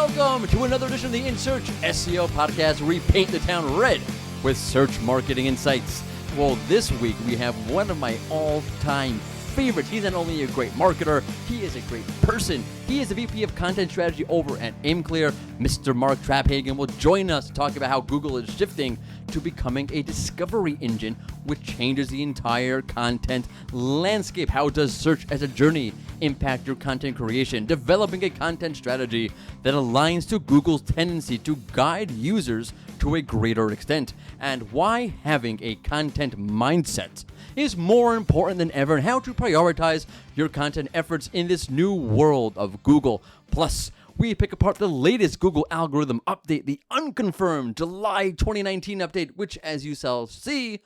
welcome to another edition of the In Search SEO podcast, where we paint the town red with search marketing insights. Well, this week we have one of my all-time favorites. He's not only a great marketer, he is a great person. He is the VP of Content Strategy over at AimClear. Mr. Mark Traphagen will join us to talk about how Google is shifting to becoming a discovery engine, which changes the entire content landscape. How does search as a journey impact your content creation? Developing a content strategy that aligns to Google's tendency to guide users to a greater extent, and why having a content mindset is more important than ever, and how to prioritize your content efforts in this new world of Google. Plus, we pick apart the latest Google algorithm update, the unconfirmed July 2019 update, which, as you shall see,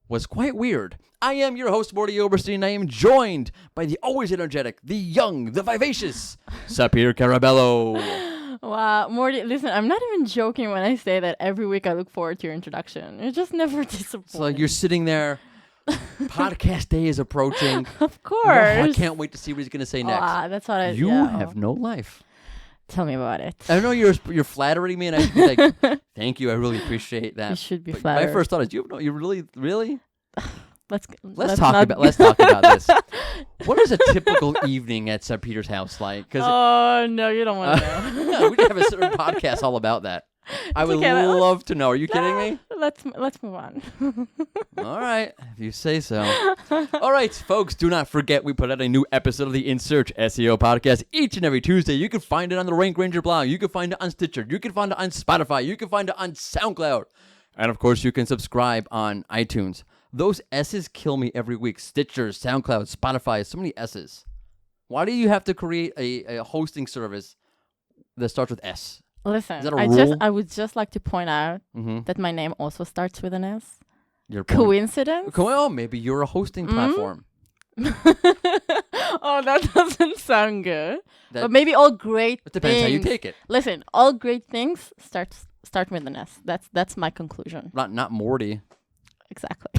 was quite weird. I am your host, Morty Oberstein. I am joined by the always energetic, the young, the vivacious, Sapir Carabello. Wow, Morty, listen, I'm not even joking when I say that every week I look forward to your introduction. You're just never disappointed. It's like you're sitting there, podcast day is approaching. Of course. Oh, I can't wait to see what he's going to say next. That's what You have no life. Tell me about it. I know you're flattering me, and I should be like, thank you, I really appreciate that. You should be But flattered. my first thought is, you really? Let's talk about this. What is a typical evening at Sir Peter's house like? Oh, no, you don't want to know. We could have a certain podcast all about that. I would love to know. Are you kidding me? Let's move on. All right, if you say so. All right, folks, do not forget we put out a new episode of the In Search SEO podcast each and every Tuesday. You can find it on the Rank Ranger blog. You can find it on Stitcher. You can find it on Spotify. You can find it on SoundCloud. And, of course, you can subscribe on iTunes. Those S's kill me every week. Stitcher, SoundCloud, Spotify, so many S's. Why do you have to create a hosting service that starts with S? Listen, Is that a rule? I would just like to point out that my name also starts with an S. Your Coincidence? Well, maybe you're a hosting platform. Oh, that doesn't sound good. But maybe all great It depends things. how you take it. Listen, all great things start with an S. That's my conclusion. Not Morty. Exactly.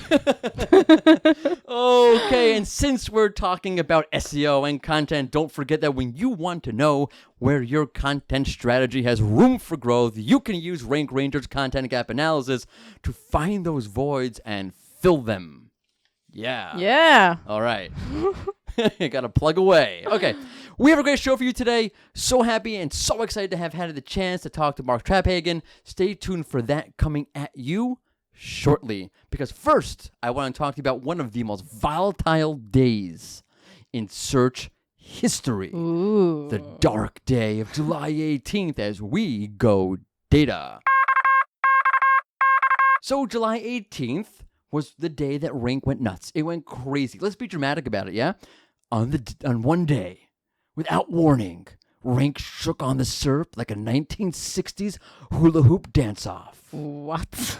Okay, and since we're talking about SEO and content, don't forget that when you want to know where your content strategy has room for growth, you can use Rank Ranger's content gap analysis to find those voids and fill them. Yeah. Yeah. All right. You got to plug away. Okay. We have a great show for you today. So happy and so excited to have had the chance to talk to Mark Traphagen. Stay tuned for that coming at you shortly, because first I want to talk to you about one of the most volatile days in search history. Ooh. The dark day of July 18th as we go data. So July 18th was the day that Rank went nuts. It went crazy. Let's be dramatic about it, yeah? On one day, without warning, Rank shook on the surf like a 1960s hula hoop dance-off. What?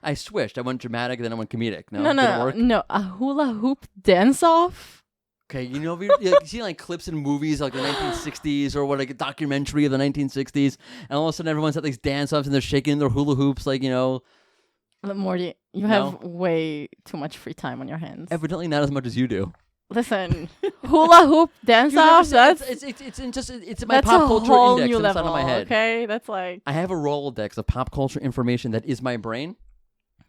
I switched. I went dramatic, then I went comedic. No. A hula hoop dance-off? Okay, you see like clips in movies like the 1960s or like a documentary of the 1960s, and all of a sudden everyone's at these dance-offs and they're shaking their hula hoops like, Look, Morty, you have way too much free time on your hands. Evidently not as much as you do. Listen, hula hoop dance-off, it's my pop culture index inside of my head. Okay, that's like... I have a Rolodex of pop culture information that is my brain,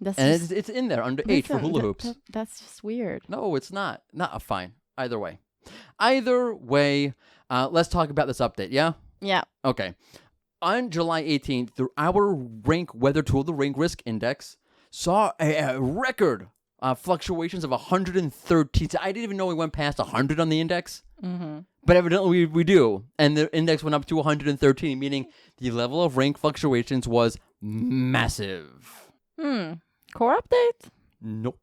it's in there under H for hula hoops. That's just weird. No, it's not. Fine. Either way, let's talk about this update, yeah? Yeah. Okay. On July 18th, our Rank weather tool, the Rank Risk Index, saw a record fluctuations of 113. I didn't even know we went past 100 on the index. Mm-hmm. But evidently we do. And the index went up to 113, meaning the level of rank fluctuations was massive. Core update? Nope.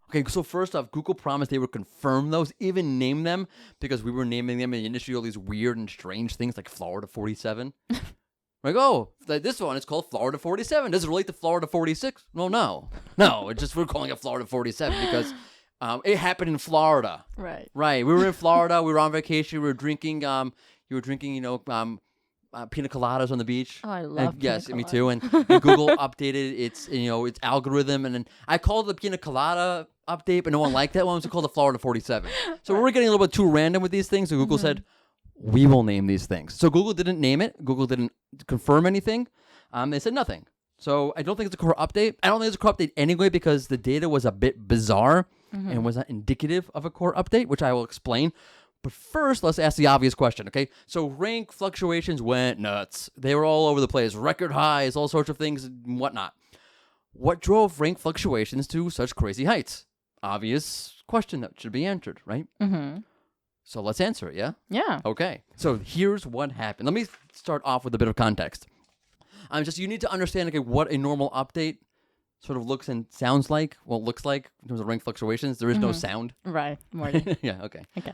Okay, so first off, Google promised they would confirm those, even name them, because we were naming them in the industry all these weird and strange things like Florida 47. Like, this one is called Florida 47. Does it relate to Florida 46? Well, no. It's just we're calling it Florida 47 because it happened in Florida. Right. We were in Florida. We were on vacation. We were drinking, pina coladas on the beach. Oh, I love pina Yes, me too. And Google updated its algorithm. And then I called the pina colada update, but no one liked that one. So I called the Florida 47. So we're getting a little bit too random with these things. So Google said, We will name these things. So Google didn't name it. Google didn't confirm anything. They said nothing. So I don't think it's a core update. I don't think it's a core update anyway because the data was a bit bizarre and was not indicative of a core update, which I will explain. But first, let's ask the obvious question, okay? So rank fluctuations went nuts. They were all over the place. Record highs, all sorts of things and whatnot. What drove rank fluctuations to such crazy heights? Obvious question that should be answered, right? Mm-hmm. So let's answer it, yeah? Yeah. Okay. So here's what happened. Let me start off with a bit of context. You need to understand what a normal update sort of looks and sounds like. Well, looks like in terms of rank fluctuations. There is no sound. Right. Morty. Yeah. Okay. Okay.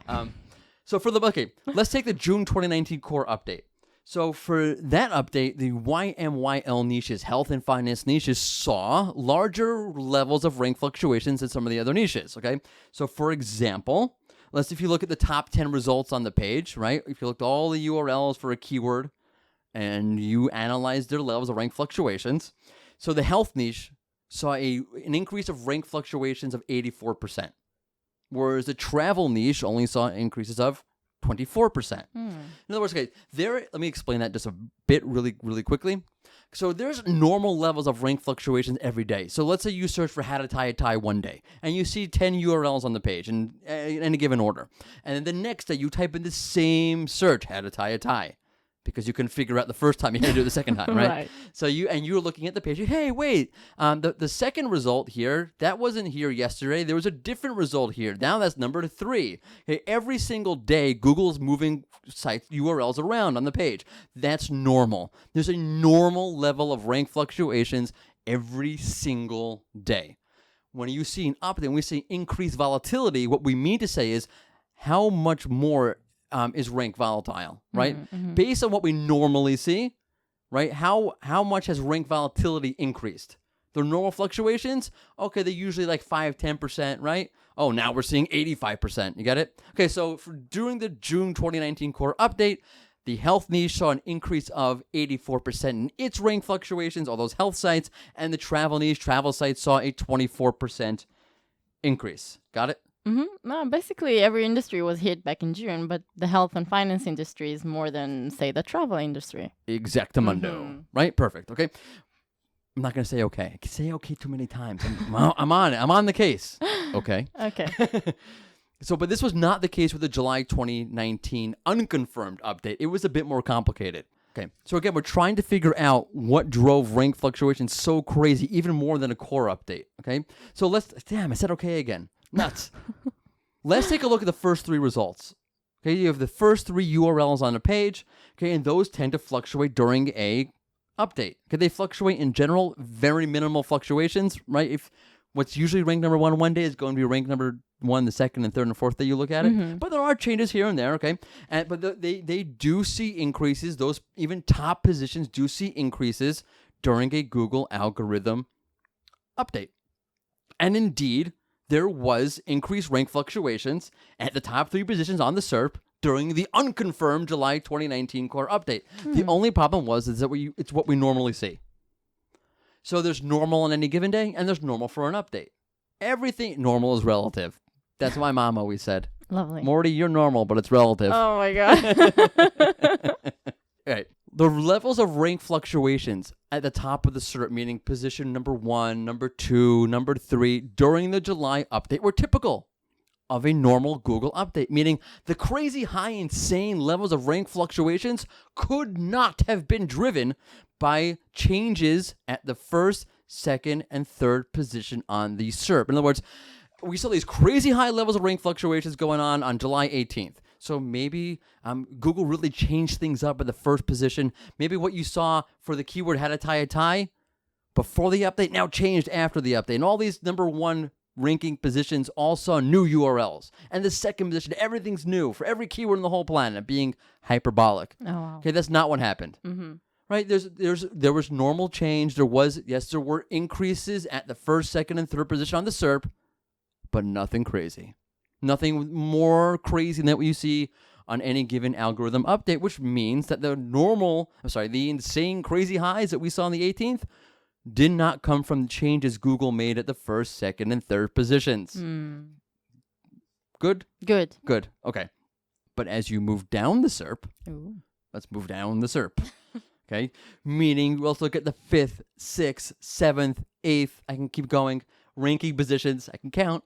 Let's take the June 2019 core update. So for that update, the YMYL niches, health and finance niches, saw larger levels of rank fluctuations than some of the other niches. Okay. So for example, if you look at the top 10 results on the page, right? If you looked at all the URLs for a keyword, and you analyze their levels of rank fluctuations. So the health niche saw an increase of rank fluctuations of 84%, whereas the travel niche only saw increases of 24%. In other words, let me explain that just a bit really, really quickly. So there's normal levels of rank fluctuations every day. So let's say you search for how to tie a tie one day, and you see 10 URLs on the page in any given order. And then the next day you type in the same search, how to tie a tie. Because you couldn't figure out the first time, you had to do it the second time, right? Right. So you were looking at the page. Hey, wait! The second result here that wasn't here yesterday. There was a different result here. Now that's number 3. Okay, every single day, Google's moving site URLs around on the page. That's normal. There's a normal level of rank fluctuations every single day. When you see an update, when we see increased volatility, what we mean to say is how much more is rank volatile, right? Based on what we normally see, right? How much has rank volatility increased? The normal fluctuations, okay, they're usually like 5-10%, right? Oh, now we're seeing 85%. You get it? Okay, so during the June 2019 core update, the health niche saw an increase of 84% in its rank fluctuations, all those health sites, and the travel niche, travel sites saw a 24% increase. Got it? No, basically, every industry was hit back in June, but the health and finance industry is more than, say, the travel industry. Exactamundo. Right? Perfect. Okay. I'm not going to say okay. I can say okay too many times. I'm on it. I'm on the case. Okay. Okay. But this was not the case with the July 2019 unconfirmed update. It was a bit more complicated. Okay. So again, we're trying to figure out what drove rank fluctuations so crazy, even more than a core update. Okay. So I said okay again. Nuts. Let's take a look at the first 3 results. Okay, you have the first 3 URLs on a page. Okay, and those tend to fluctuate during a update. Okay, they fluctuate in general, very minimal fluctuations, right? If what's usually ranked number 1 one day is going to be ranked number 1 the second and third and fourth day you look at it. But there are changes here and there. Okay, but they do see increases. Those even top positions do see increases during a Google algorithm update, and indeed, there was increased rank fluctuations at the top 3 positions on the SERP during the unconfirmed July 2019 core update. The only problem is that it's what we normally see. So there's normal on any given day, and there's normal for an update. Everything normal is relative. That's what my mom always said. Lovely. Morty, you're normal, but it's relative. Oh, my God. All right. The levels of rank fluctuations at the top of the SERP, meaning position number 1, number 2, number 3, during the July update were typical of a normal Google update, meaning the crazy high, insane levels of rank fluctuations could not have been driven by changes at the first, second, and third position on the SERP. In other words, we saw these crazy high levels of rank fluctuations going on July 18th. So maybe Google really changed things up at the first position. Maybe what you saw for the keyword how to tie a tie before the update now changed after the update. And all these number 1 ranking positions all saw new URLs. And the second position, everything's new for every keyword on the whole planet, being hyperbolic. Oh, wow. Okay, that's not what happened. Right? There was normal change. There were increases at the first, second, and third position on the SERP, but nothing crazy. Nothing more crazy than what you see on any given algorithm update, which means that the insane crazy highs that we saw on the 18th did not come from the changes Google made at the first, second, and third positions. Good? Good. Okay. But as you move down the SERP, Ooh. let's move down the SERP. Okay? Meaning, let's look at the 5th, 6th, 7th, 8th. I can keep going. Ranking positions. I can count.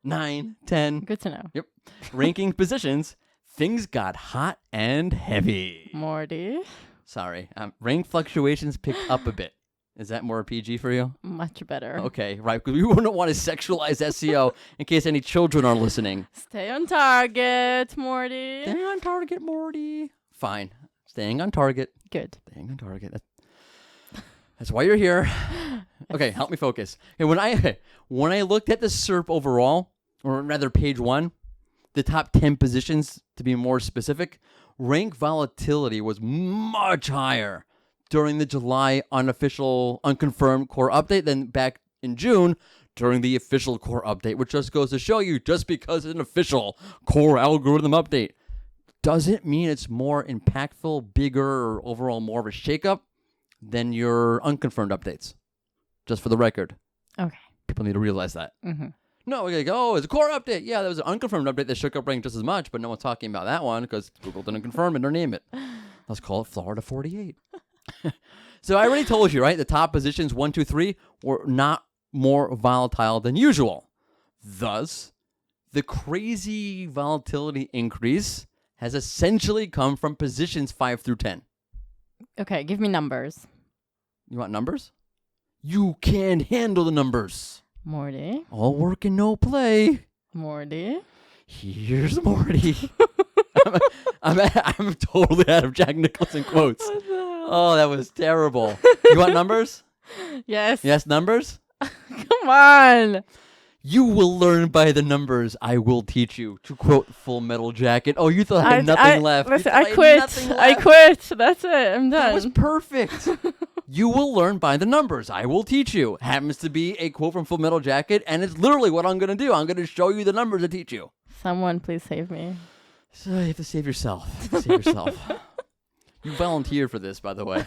9, 10. Good to know. Yep. Ranking positions. Things got hot and heavy. Morty. Sorry. Rank fluctuations picked up a bit. Is that more PG for you? Much better. Okay, right. Because we wouldn't want to sexualize SEO in case any children are listening. Stay on target, Morty. Stay on target, Morty. Fine. Staying on target. Good. Staying on target. That's why you're here. Okay, help me focus. Okay, when I looked at the SERP overall, or rather page 1, the top 10 positions, to be more specific, rank volatility was much higher during the July unconfirmed core update than back in June during the official core update, which just goes to show you, just because it's an official core algorithm update doesn't mean it's more impactful, bigger, or overall more of a shakeup than your unconfirmed updates. Just for the record. Okay. People need to realize that. Mm-hmm. No, we're like, it's a core update. Yeah, there was an unconfirmed update that shook up rank just as much, but no one's talking about that one because Google didn't confirm it or name it. Let's call it Florida 48. So I already told you, right? The top positions 1, 2, 3 were not more volatile than usual. Thus, the crazy volatility increase has essentially come from positions 5 through 10. Okay, give me numbers. You want numbers? You can handle the numbers. Morty. All work and no play. Morty. Here's Morty. I'm totally out of Jack Nicholson quotes. Oh, that was terrible. You want numbers? Yes. Yes, numbers? Come on. You will learn by the numbers. I will teach you. To quote Full Metal Jacket. Oh, you thought I had nothing left. Listen, I quit. That's it. I'm done. That was perfect. You will learn by the numbers. I will teach you. Happens to be a quote from Full Metal Jacket, and it's literally what I'm going to do. I'm going to show you the numbers to teach you. Someone please save me. So you have to save yourself. You volunteered for this, by the way.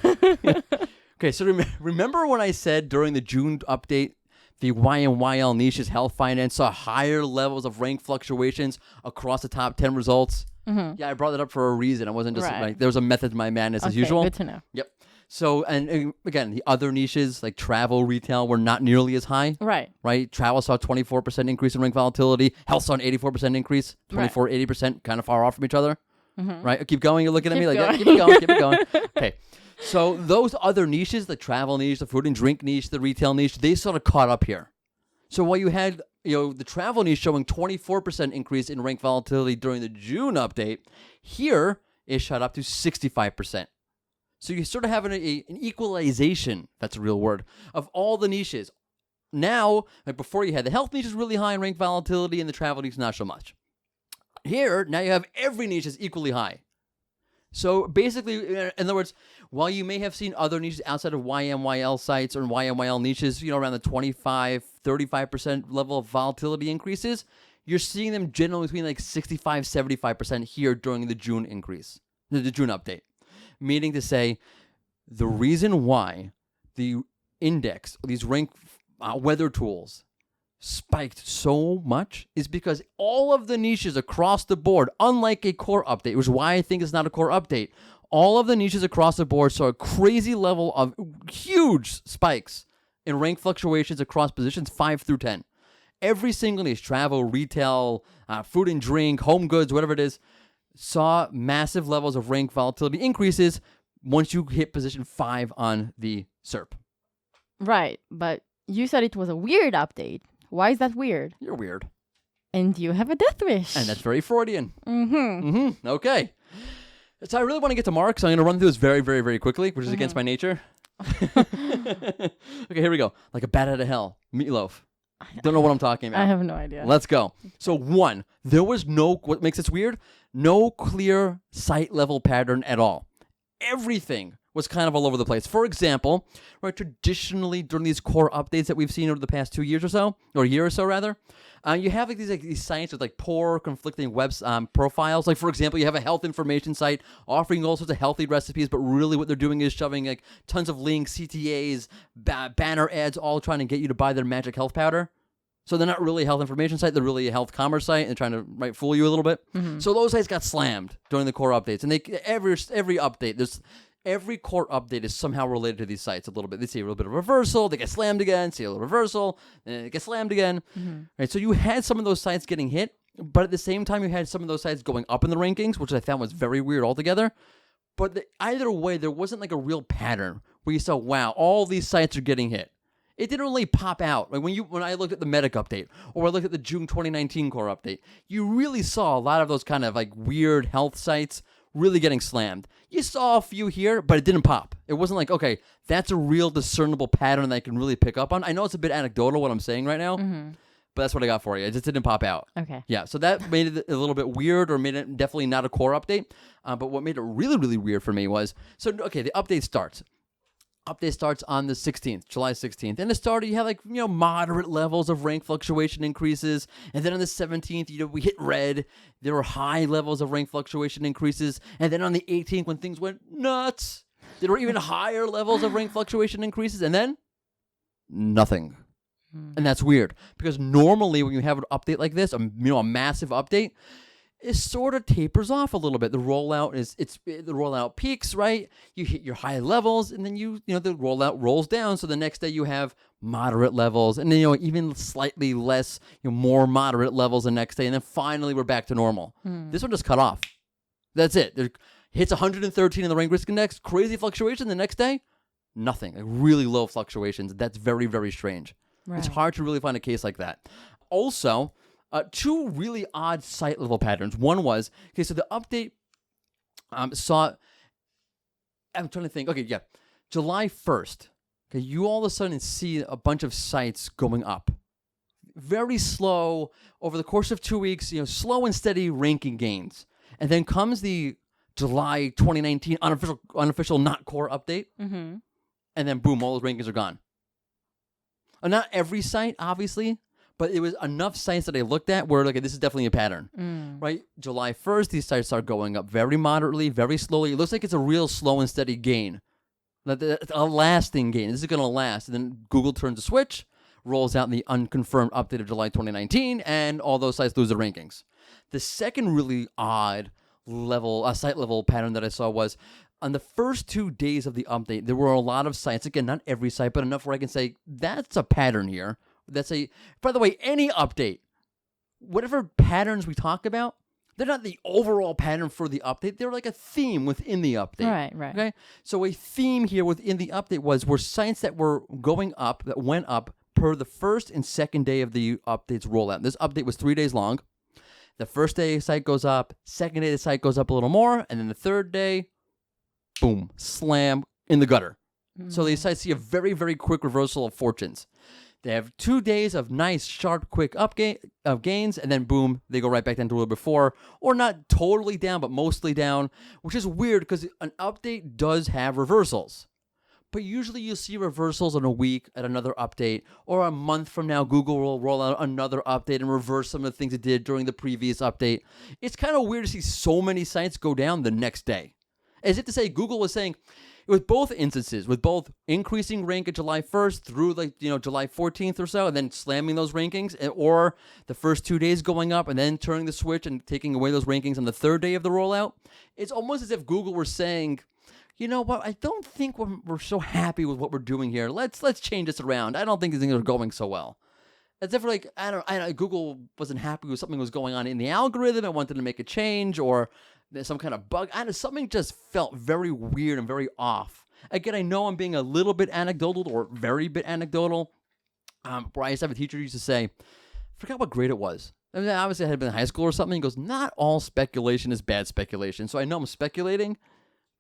Okay, so remember when I said during the June update, the YMYL niches, health finance, saw higher levels of rank fluctuations across the top 10 results? Mm-hmm. Yeah, I brought that up for a reason. I wasn't just right. like, there was a method to my madness as usual. Good to know. Yep. So, and again, the other niches like travel, retail were not nearly as high. Right. Travel saw 24% increase in rank volatility. Health saw an 84% increase. 24, 80%, kind of far off from each other. Mm-hmm. Right. Keep going. You're looking at me like that. Keep it going. Okay. So those other niches, the travel niche, the food and drink niche, the retail niche, they sort of caught up here. So while you had, the travel niche showing 24% increase in rank volatility during the June update, here it shot up to 65%. So you sort of have an equalization, that's a real word, of all the niches. Now, like before you had the health niche is really high in rank volatility and the travel niche not so much. Here, now you have every niche is equally high. So basically, in other words, while you may have seen other niches outside of YMYL sites or YMYL niches, around the 25, 35% level of volatility increases, you're seeing them generally between like 65, 75% here during the June increase, the June update. Meaning to say, the reason why the index, these rank weather tools, spiked so much is because all of the niches across the board, unlike a core update, which is why I think it's not a core update, all of the niches across the board saw a crazy level of huge spikes in rank fluctuations across positions 5 through 10. Every single niche, travel, retail, food and drink, home goods, whatever it is, saw massive levels of rank volatility increases once you hit position 5 on the SERP. Right, but you said it was a weird update. Why is that weird? You're weird. And you have a death wish. And that's very Freudian. Mm-hmm. Okay. So I really want to get to Mark, so I'm going to run through this very, very, very quickly, which is against my nature. Okay, here we go. Like a bat out of hell. Meatloaf. Don't know what I'm talking about. I have no idea. Let's go. So 1, there was what makes this weird? No clear site level pattern at all. Everything was kind of all over the place. For example, right, traditionally during these core updates that we've seen over the past 2 years or so, or a year or so rather, you have these sites with poor conflicting web profiles. Like for example, you have a health information site offering all sorts of healthy recipes, but really what they're doing is shoving tons of links, CTAs, banner ads, all trying to get you to buy their magic health powder. So they're not really a health information site. They're really a health commerce site and trying to fool you a little bit. So those sites got slammed during the core updates. And every update, every core update is somehow related to these sites a little bit. They see a little bit of reversal. They get slammed again. See a little reversal. And it gets slammed again. Right. So you had some of those sites getting hit. But at the same time, you had some of those sites going up in the rankings, which I found was very weird altogether. But either way, there wasn't like a real pattern where you saw, wow, all these sites are getting hit. It didn't really pop out. Like when I looked at the Medic update or I looked at the June 2019 core update, you really saw a lot of those kind of like weird health sites really getting slammed. You saw a few here, but it didn't pop. It wasn't like, okay, that's a real discernible pattern that I can really pick up on. I know it's a bit anecdotal what I'm saying right now, but that's what I got for you. It just didn't pop out. Okay. Yeah, so that made it a little bit weird or made it definitely not a core update. But what made it really, really weird for me was, the update starts. Update starts on the 16th, July 16th. And it started, you had moderate levels of rank fluctuation increases. And then on the 17th, we hit red. There were high levels of rank fluctuation increases. And then on the 18th, when things went nuts, there were even higher levels of rank fluctuation increases. And then nothing. And that's weird because normally when you have an update like this, a massive update, it sort of tapers off a little bit. The rollout the rollout peaks, right? You hit your high levels, and then the rollout rolls down. So the next day you have moderate levels, and then even slightly less, more moderate levels the next day, and then finally we're back to normal. This one just cut off. That's it. It hits 113 in the rank risk index, crazy fluctuation. The next day, nothing. Like really low fluctuations. That's very, very strange. Right. It's hard to really find a case like that. Also, two really odd site level patterns. One was, so the update saw, I'm trying to think, July 1st, you all of a sudden see a bunch of sites going up. Very slow, over the course of 2 weeks, slow and steady ranking gains. And then comes the July 2019 unofficial not core update, and then boom, all those rankings are gone. Not every site, obviously, but it was enough sites that I looked at where, this is definitely a pattern, right? July 1st, these sites start going up very moderately, very slowly. It looks like it's a real slow and steady gain, a lasting gain. This is going to last. And then Google turns a switch, rolls out the unconfirmed update of July 2019, and all those sites lose their rankings. The second really odd site level pattern that I saw was, on the first 2 days of the update, there were a lot of sites, again, not every site, but enough where I can say, that's a pattern here. By the way, any update, whatever patterns we talk about, they're not the overall pattern for the update. They're like a theme within the update. Right. Okay? So a theme here within the update were sites that were going up, that went up per the first and second day of the update's rollout. This update was 3 days long. The first day the site goes up, second day the site goes up a little more, and then the third day, boom, slam in the gutter. So these sites see a very, very quick reversal of fortunes. They have 2 days of nice, sharp, quick gains, and then boom, they go right back down to where before, or not totally down, but mostly down, which is weird because an update does have reversals. But usually you'll see reversals in a week at another update, or a month from now, Google will roll out another update and reverse some of the things it did during the previous update. It's kind of weird to see so many sites go down the next day. As if to say Google was saying, with both instances, with both increasing rank at July 1st through July 14th or so, and then slamming those rankings, or the first 2 days going up and then turning the switch and taking away those rankings on the third day of the rollout, it's almost as if Google were saying, you know what, I don't think we're so happy with what we're doing here. Let's change this around. I don't think these things are going so well. As if Google wasn't happy with something was going on in the algorithm and wanted to make a change, or there's some kind of bug. Something just felt very weird and very off. Again, I know I'm being a little bit anecdotal or very bit anecdotal. Where I used to have a teacher who used to say, I forgot what grade it was. I mean, obviously I had been in high school or something. He goes, not all speculation is bad speculation. So I know I'm speculating,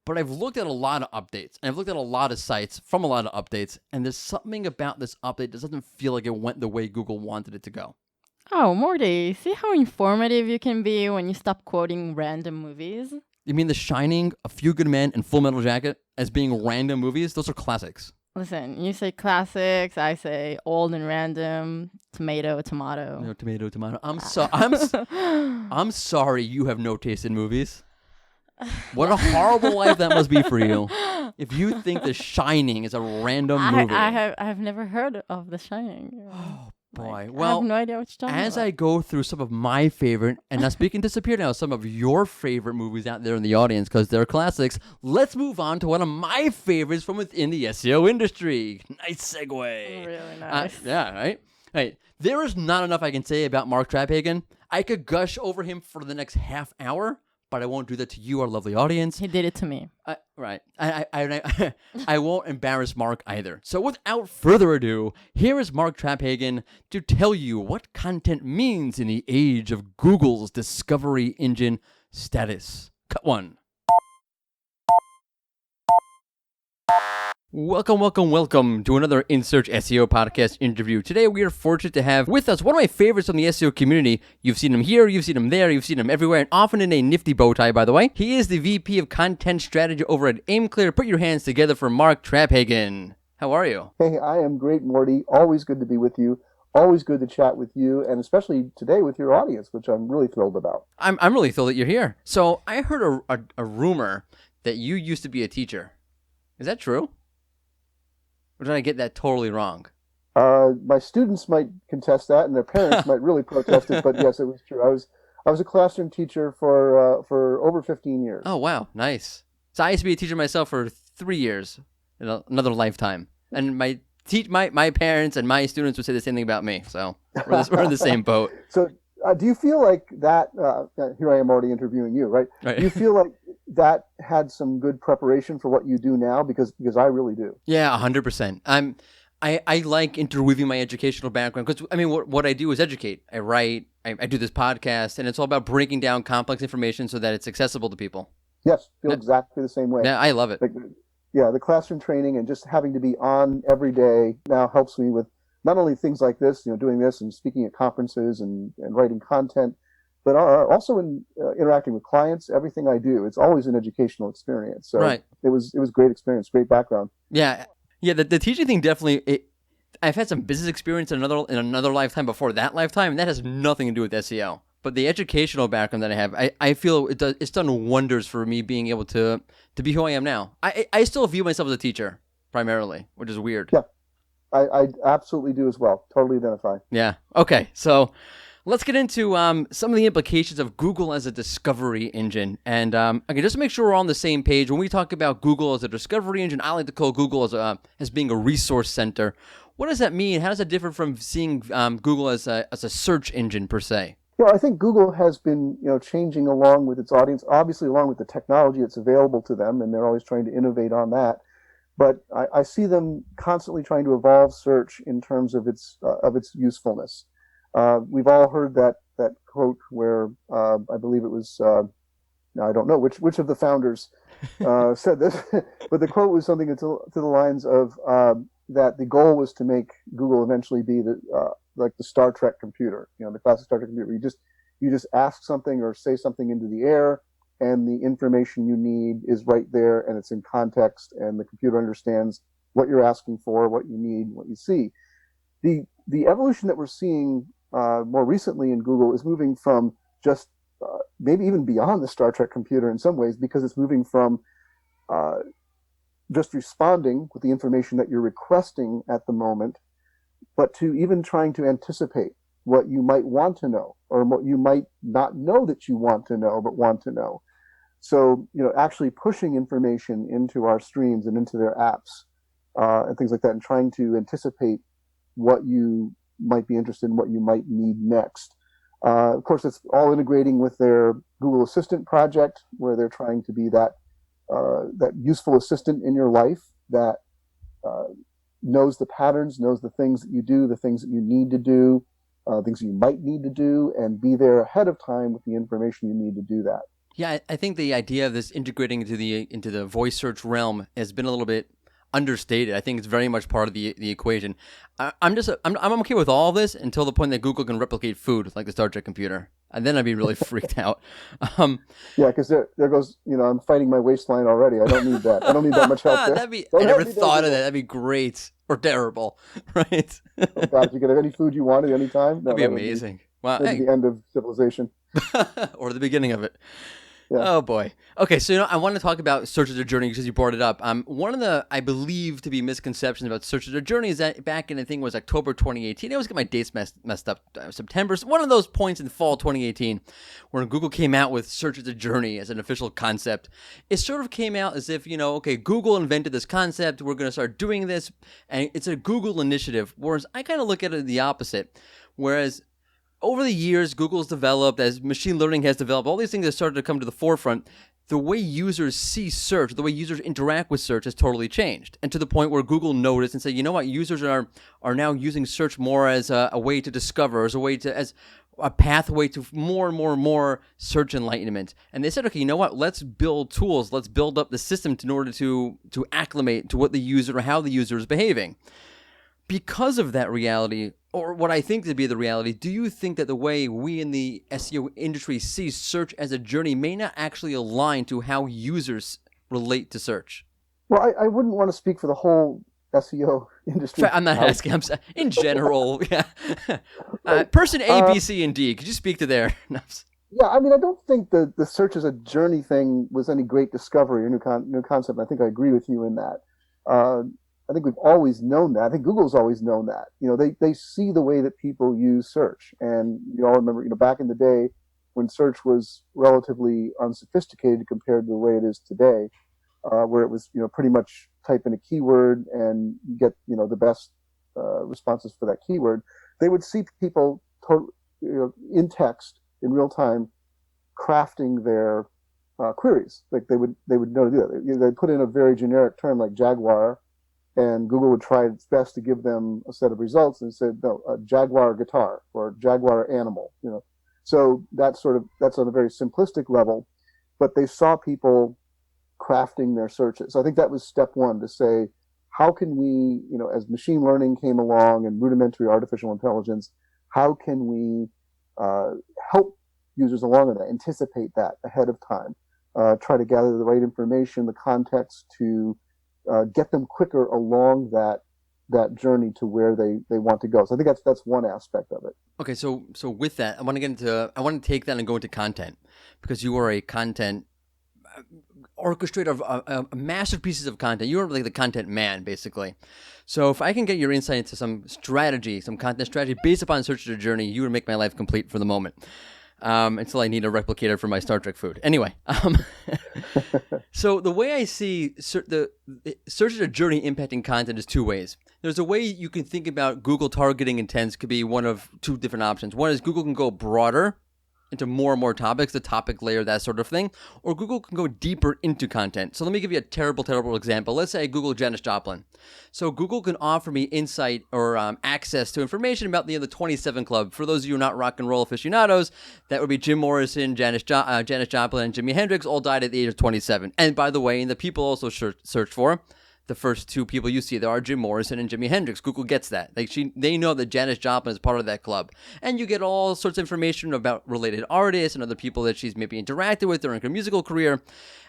but I've looked at a lot of updates, and I've looked at a lot of sites from a lot of updates, and there's something about this update that doesn't feel like it went the way Google wanted it to go. Oh, Morty, see how informative you can be when you stop quoting random movies? You mean The Shining, A Few Good Men, and Full Metal Jacket as being random movies? Those are classics. Listen, you say classics, I say old and random, tomato. No, tomato. I'm sorry you have no taste in movies. What a horrible life that must be for you. If you think The Shining is a random movie. I have never heard of The Shining. Oh, Boy, I have well, no idea what you're talking as about. I go through some of my favorite, and now speaking disappear now, some of your favorite movies out there in the audience because they're classics, let's move on to one of my favorites from within the SEO industry. Nice segue. Really nice. Yeah, right? Right. There is not enough I can say about Mark Traphagen. I could gush over him for the next half hour, but I won't do that to you, our lovely audience. He did it to me. Right. I won't embarrass Mark either. So without further ado, here is Mark Traphagen to tell you what content means in the age of Google's discovery engine status. Cut one. Welcome to another In Search SEO podcast interview. Today we are fortunate to have with us one of my favorites from the SEO community. You've seen him here, you've seen him there, you've seen him everywhere, and often in a nifty bow tie, by the way. He is the VP of Content Strategy over at AimClear. Put your hands together for Mark Traphagen. How are you? Hey, I am great, Morty. Always good to be with you. Always good to chat with you, and especially today with your audience, which I'm really thrilled about. I'm really thrilled that you're here. So I heard a rumor that you used to be a teacher. Is that true? Or did I get that totally wrong? My students might contest that, and their parents might really protest it. But yes, it was true. I was a classroom teacher for over 15 years. Oh wow, nice. So I used to be a teacher myself for 3 years, in another lifetime, and my parents and my students would say the same thing about me. So we're in the same boat. So do you feel like that? Here I am already interviewing you, right? Do you feel like that had some good preparation for what you do now? Because I really do. Yeah, 100%. I like interweaving my educational background because I mean what I do is educate. I write. I do this podcast, and it's all about breaking down complex information so that it's accessible to people. Yes, feel exactly the same way. Yeah, I love it. The classroom training and just having to be on every day now helps me with not only things like this, doing this and speaking at conferences and writing content, but also in interacting with clients. Everything I do, it's always an educational experience. So right. It was great experience, great background. Yeah. The teaching thing definitely. I've had some business experience in another lifetime before that lifetime, and that has nothing to do with SEO. But the educational background that I have, I feel it's done wonders for me being able to be who I am now. I still view myself as a teacher primarily, which is weird. Yeah. I absolutely do as well. Totally identify. Yeah. Okay. So let's get into some of the implications of Google as a discovery engine. And okay, just to make sure we're on the same page, when we talk about Google as a discovery engine, I like to call Google as being a resource center. What does that mean? How does that differ from seeing Google as a search engine per se? I think Google has been changing along with its audience, obviously along with the technology that's available to them, and they're always trying to innovate on that. But I see them constantly trying to evolve search in terms of its usefulness. We've all heard that quote where I believe it was I don't know which of the founders said this, but the quote was something to the lines of that the goal was to make Google eventually be like the Star Trek computer, the classic Star Trek computer. Where you just ask something or say something into the air, and the information you need is right there, and it's in context, and the computer understands what you're asking for, what you need, what you see. The evolution that we're seeing more recently in Google is moving from just maybe even beyond the Star Trek computer in some ways, because it's moving from just responding with the information that you're requesting at the moment, but to even trying to anticipate what you might want to know, or what you might not know that you want to know, but want to know. So, actually pushing information into our streams and into their apps and things like that, and trying to anticipate what you might be interested in, what you might need next. Of course, it's all integrating with their Google Assistant project, where they're trying to be that useful assistant in your life that knows the patterns, knows the things that you do, the things that you need to do, things that you might need to do, and be there ahead of time with the information you need to do that. Yeah, I think the idea of this integrating into the voice search realm has been a little bit understated. I think it's very much part of the equation. I'm okay with all of this until the point that Google can replicate food like the Star Trek computer, and then I'd be really freaked out. Yeah, because there goes, I'm fighting my waistline already. I don't need that. I don't need that much help there. I never thought of that. That'd be great or terrible, right? Oh God, if you could have any food you wanted any time, that'd be amazing. Wow, the end of civilization, or the beginning of it. Yeah. Oh boy. Okay, so I want to talk about search as a journey because you brought it up. One of the I believe to be misconceptions about search as a journey is that back in I think it was October 2018. I always get my dates messed up. September, one of those points in fall 2018, when Google came out with search as a journey as an official concept. It sort of came out as if okay, Google invented this concept. We're going to start doing this, and it's a Google initiative. Whereas I kind of look at it the opposite. Whereas over the years, Google's developed, as machine learning has developed, all these things have started to come to the forefront. The way users see search, the way users interact with search has totally changed. And to the point where Google noticed and said, you know what, users are now using search more as a way to discover, as a pathway to more and more search enlightenment. And they said, okay, you know what, let's build tools, let's build up the system in order to acclimate to what the user or how the user is behaving. Because of that reality, or what I think to be the reality, do you think that the way we in the SEO industry see search as a journey may not actually align to how users relate to search? Well, I wouldn't want to speak for the whole SEO industry. I'm not asking. I'm saying in general. Yeah. Person A, B, C, and D. Could you speak to their? Yeah, I mean, I don't think the search as a journey thing was any great discovery or new concept. I think I agree with you in that. I think we've always known that. I think Google's always known that. They see the way that people use search, and you all remember, back in the day when search was relatively unsophisticated compared to the way it is today, where it was, pretty much type in a keyword and get, the best responses for that keyword. They would see people in text in real time crafting their queries. Like they would know to do that. They put in a very generic term like Jaguar, and Google would try its best to give them a set of results and said, no, a Jaguar guitar or Jaguar animal, So that's on a very simplistic level, but they saw people crafting their searches. So I think that was step one, to say, how can we, as machine learning came along and rudimentary artificial intelligence, how can we help users along in that, anticipate that ahead of time, try to gather the right information, the context to get them quicker along that journey to where they want to go. So I think that's one aspect of it. Okay, so with that, I want to take that and go into content, because you are a content orchestrator of a massive pieces of content. You're like the content man, basically. So if I can get your insight into some content strategy based upon search as a journey, you would make my life complete for the moment. Until I need a replicator for my Star Trek food. Anyway, so the way I see the search as a journey impacting content is two ways. There's a way you can think about Google targeting intents could be one of two different options. One is Google can go broader into more and more topics, the topic layer, that sort of thing, or Google can go deeper into content. So let me give you a terrible example. Let's say I Google Janis Joplin. So Google can offer me insight or access to information about the 27 Club. For those of you who are not rock and roll aficionados, that would be Jim Morrison, Janis Joplin, and Jimi Hendrix, all died at the age of 27. And by the way, and the people also search for, the first two people you see there are Jim Morrison and Jimi Hendrix. Google gets that. They know that Janis Joplin is part of that club. And you get all sorts of information about related artists and other people that she's maybe interacted with during her musical career.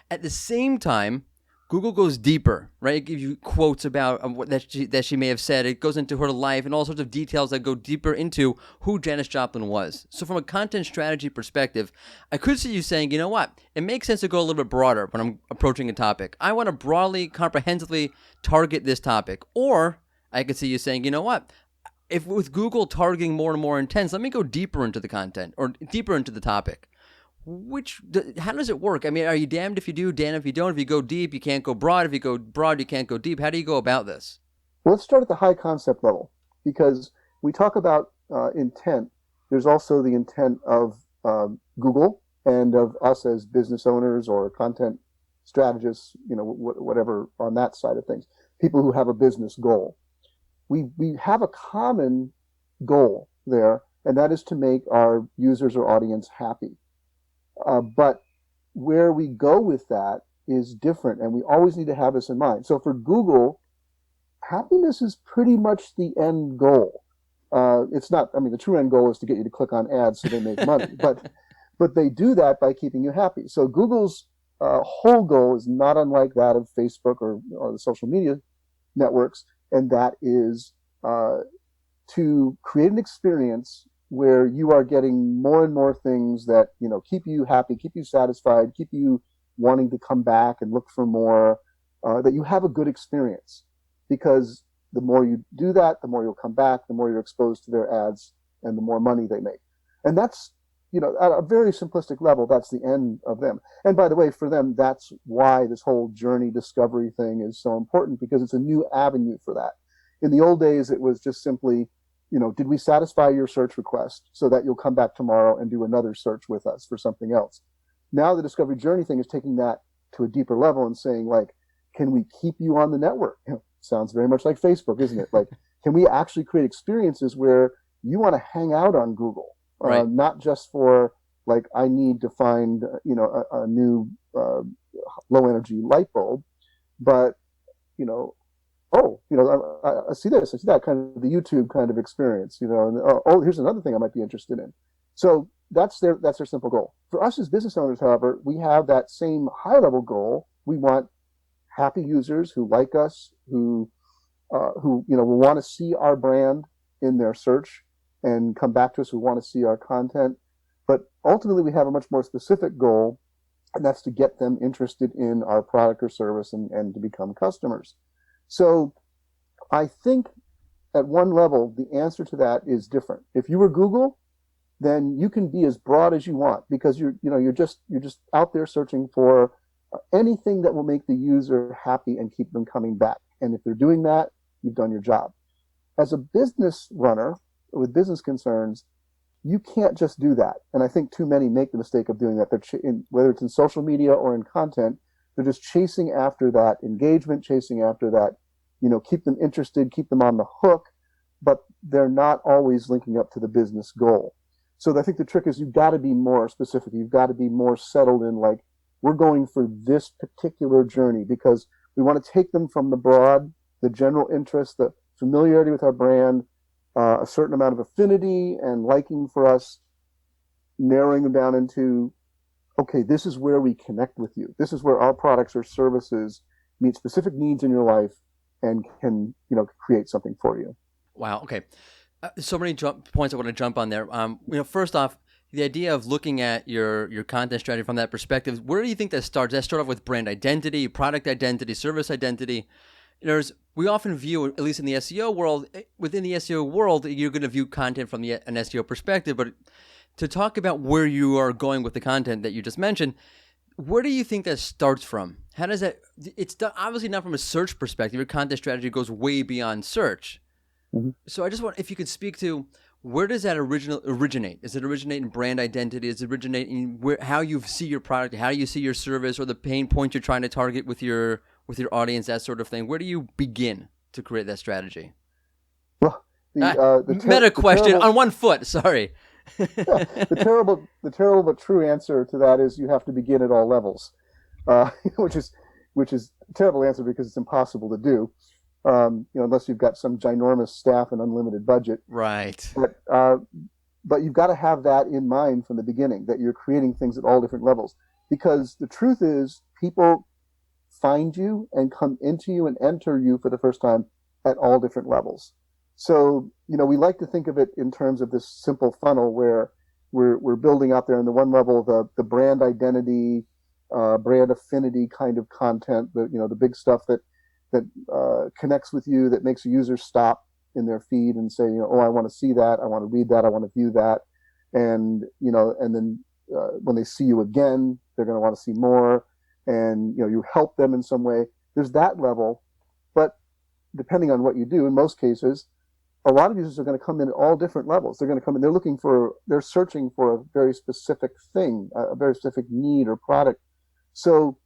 At the same time, Google goes deeper, right? It gives you quotes about what that she may have said. It goes into her life and all sorts of details that go deeper into who Janis Joplin was. So from a content strategy perspective, I could see you saying, you know what? It makes sense to go a little bit broader when I'm approaching a topic. I want to broadly, comprehensively target this topic. Or I could see you saying, you know what? If with Google targeting more and more intense, let me go deeper into the content or deeper into the topic. How does it work? I mean, are you damned if you do, damned if you don't? If you go deep, you can't go broad. If you go broad, you can't go deep. How do you go about this? Well, let's start at the high concept level, because we talk about intent. There's also the intent of Google and of us as business owners or content strategists, whatever on that side of things, people who have a business goal. We have a common goal there, and that is to make our users or audience happy. But where we go with that is different, and we always need to have this in mind. So for Google, happiness is pretty much the end goal. It's not, I mean, the true end goal is to get you to click on ads so they make money, but they do that by keeping you happy. So Google's whole goal is not unlike that of Facebook or the social media networks, and that is to create an experience where you are getting more and more things that, keep you happy, keep you satisfied, keep you wanting to come back and look for more, that you have a good experience. Because the more you do that, the more you'll come back, the more you're exposed to their ads, and the more money they make. And that's, at a very simplistic level, that's the end of them. And by the way, for them, that's why this whole journey discovery thing is so important, because it's a new avenue for that. In the old days, it was just simply, did we satisfy your search request so that you'll come back tomorrow and do another search with us for something else? Now the discovery journey thing is taking that to a deeper level and saying, like, can we keep you on the network? Sounds very much like Facebook, isn't it? Like, can we actually create experiences where you want to hang out on Google? Right. Not just for, like, I need to find, a new low energy light bulb, but, I see this, I see that, kind of the YouTube kind of experience, and here's another thing I might be interested in. So that's their simple goal. For us as business owners, however, we have that same high level goal. We want happy users who like us, who will want to see our brand in their search and come back to us, who want to see our content. But ultimately, we have a much more specific goal, and that's to get them interested in our product or service and to become customers. So I think at one level, the answer to that is different. If you were Google, then you can be as broad as you want, because you're just out there searching for anything that will make the user happy and keep them coming back. And if they're doing that, you've done your job. As a business runner with business concerns, you can't just do that. And I think too many make the mistake of doing that. Whether it's in social media or in content, they're just chasing after that engagement, chasing after that, keep them interested, keep them on the hook, but they're not always linking up to the business goal. So I think the trick is you've got to be more specific. You've got to be more settled in, like, we're going for this particular journey because we want to take them from the broad, the general interest, the familiarity with our brand, a certain amount of affinity and liking for us, narrowing them down into, okay, this is where we connect with you. This is where our products or services meet specific needs in your life and can, create something for you. Wow. Okay. So many points I want to jump on there. First off, the idea of looking at your content strategy from that perspective, where do you think that starts? Does that start off with brand identity, product identity, service identity? We often view, at least in the SEO world, within the SEO world, you're going to view content from an SEO perspective. But to talk about where you are going with the content that you just mentioned, where do you think that starts from? How does that? It's obviously not from a search perspective. Your content strategy goes way beyond search. Mm-hmm. So I just want, if you could speak to, where does that originate? Is it originate in brand identity? Is it originate in how you see your product, how you see your service, or the pain points you're trying to target with your audience, that sort of thing? Where do you begin to create that strategy? Well, meta question on one foot. Sorry. The terrible but true answer to that is you have to begin at all levels, which is a terrible answer because it's impossible to do. Unless you've got some ginormous staff and unlimited budget. Right. But you've got to have that in mind from the beginning, that you're creating things at all different levels. Because the truth is, people find you and come into you and enter you for the first time at all different levels. So, we like to think of it in terms of this simple funnel where we're building out there on the one level, the brand identity, brand affinity kind of content, the big stuff that connects with you, that makes a user stop in their feed and say, I want to see that, I want to read that, I want to view that, and then when they see you again, they're going to want to see more, and you help them in some way. There's that level, but depending on what you do, in most cases, a lot of users are going to come in at all different levels. They're going to come in, they're searching for a very specific thing, a very specific need or product. So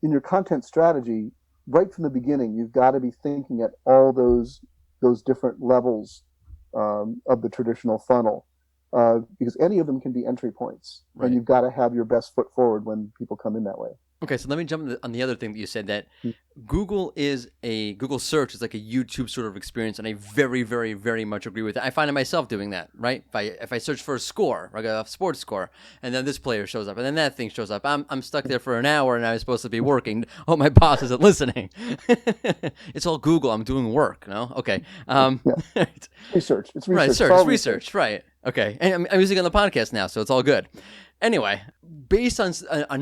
in your content strategy, right from the beginning, you've got to be thinking at all those different levels of the traditional funnel, because any of them can be entry points, right. And you've got to have your best foot forward when people come in that way. Okay, so let me jump on the other thing that you said, that Google search is like a YouTube sort of experience, and I very, very, very much agree with that. I find myself doing that, right? If I search for a score, like a sports score, and then this player shows up, and then that thing shows up, I'm stuck there for an hour, and I was supposed to be working. Oh, my boss isn't listening. It's all Google. I'm doing work, no? Okay. Research. It's research. Right, search. It's research, right. Okay, and I'm using it on the podcast now, so it's all good. Anyway, based on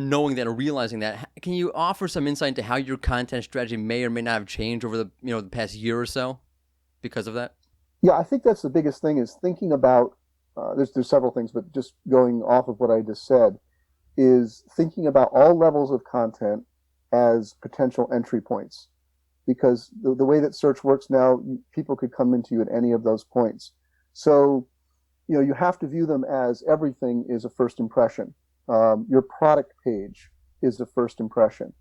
knowing that and realizing that, can you offer some insight into how your content strategy may or may not have changed over the past year or so because of that? Yeah, I think that's the biggest thing is thinking about. There's several things, but just going off of what I just said is thinking about all levels of content as potential entry points, because the way that search works now, people could come into you at any of those points. So you have to view them as everything is a first impression. Your product page is the first impression.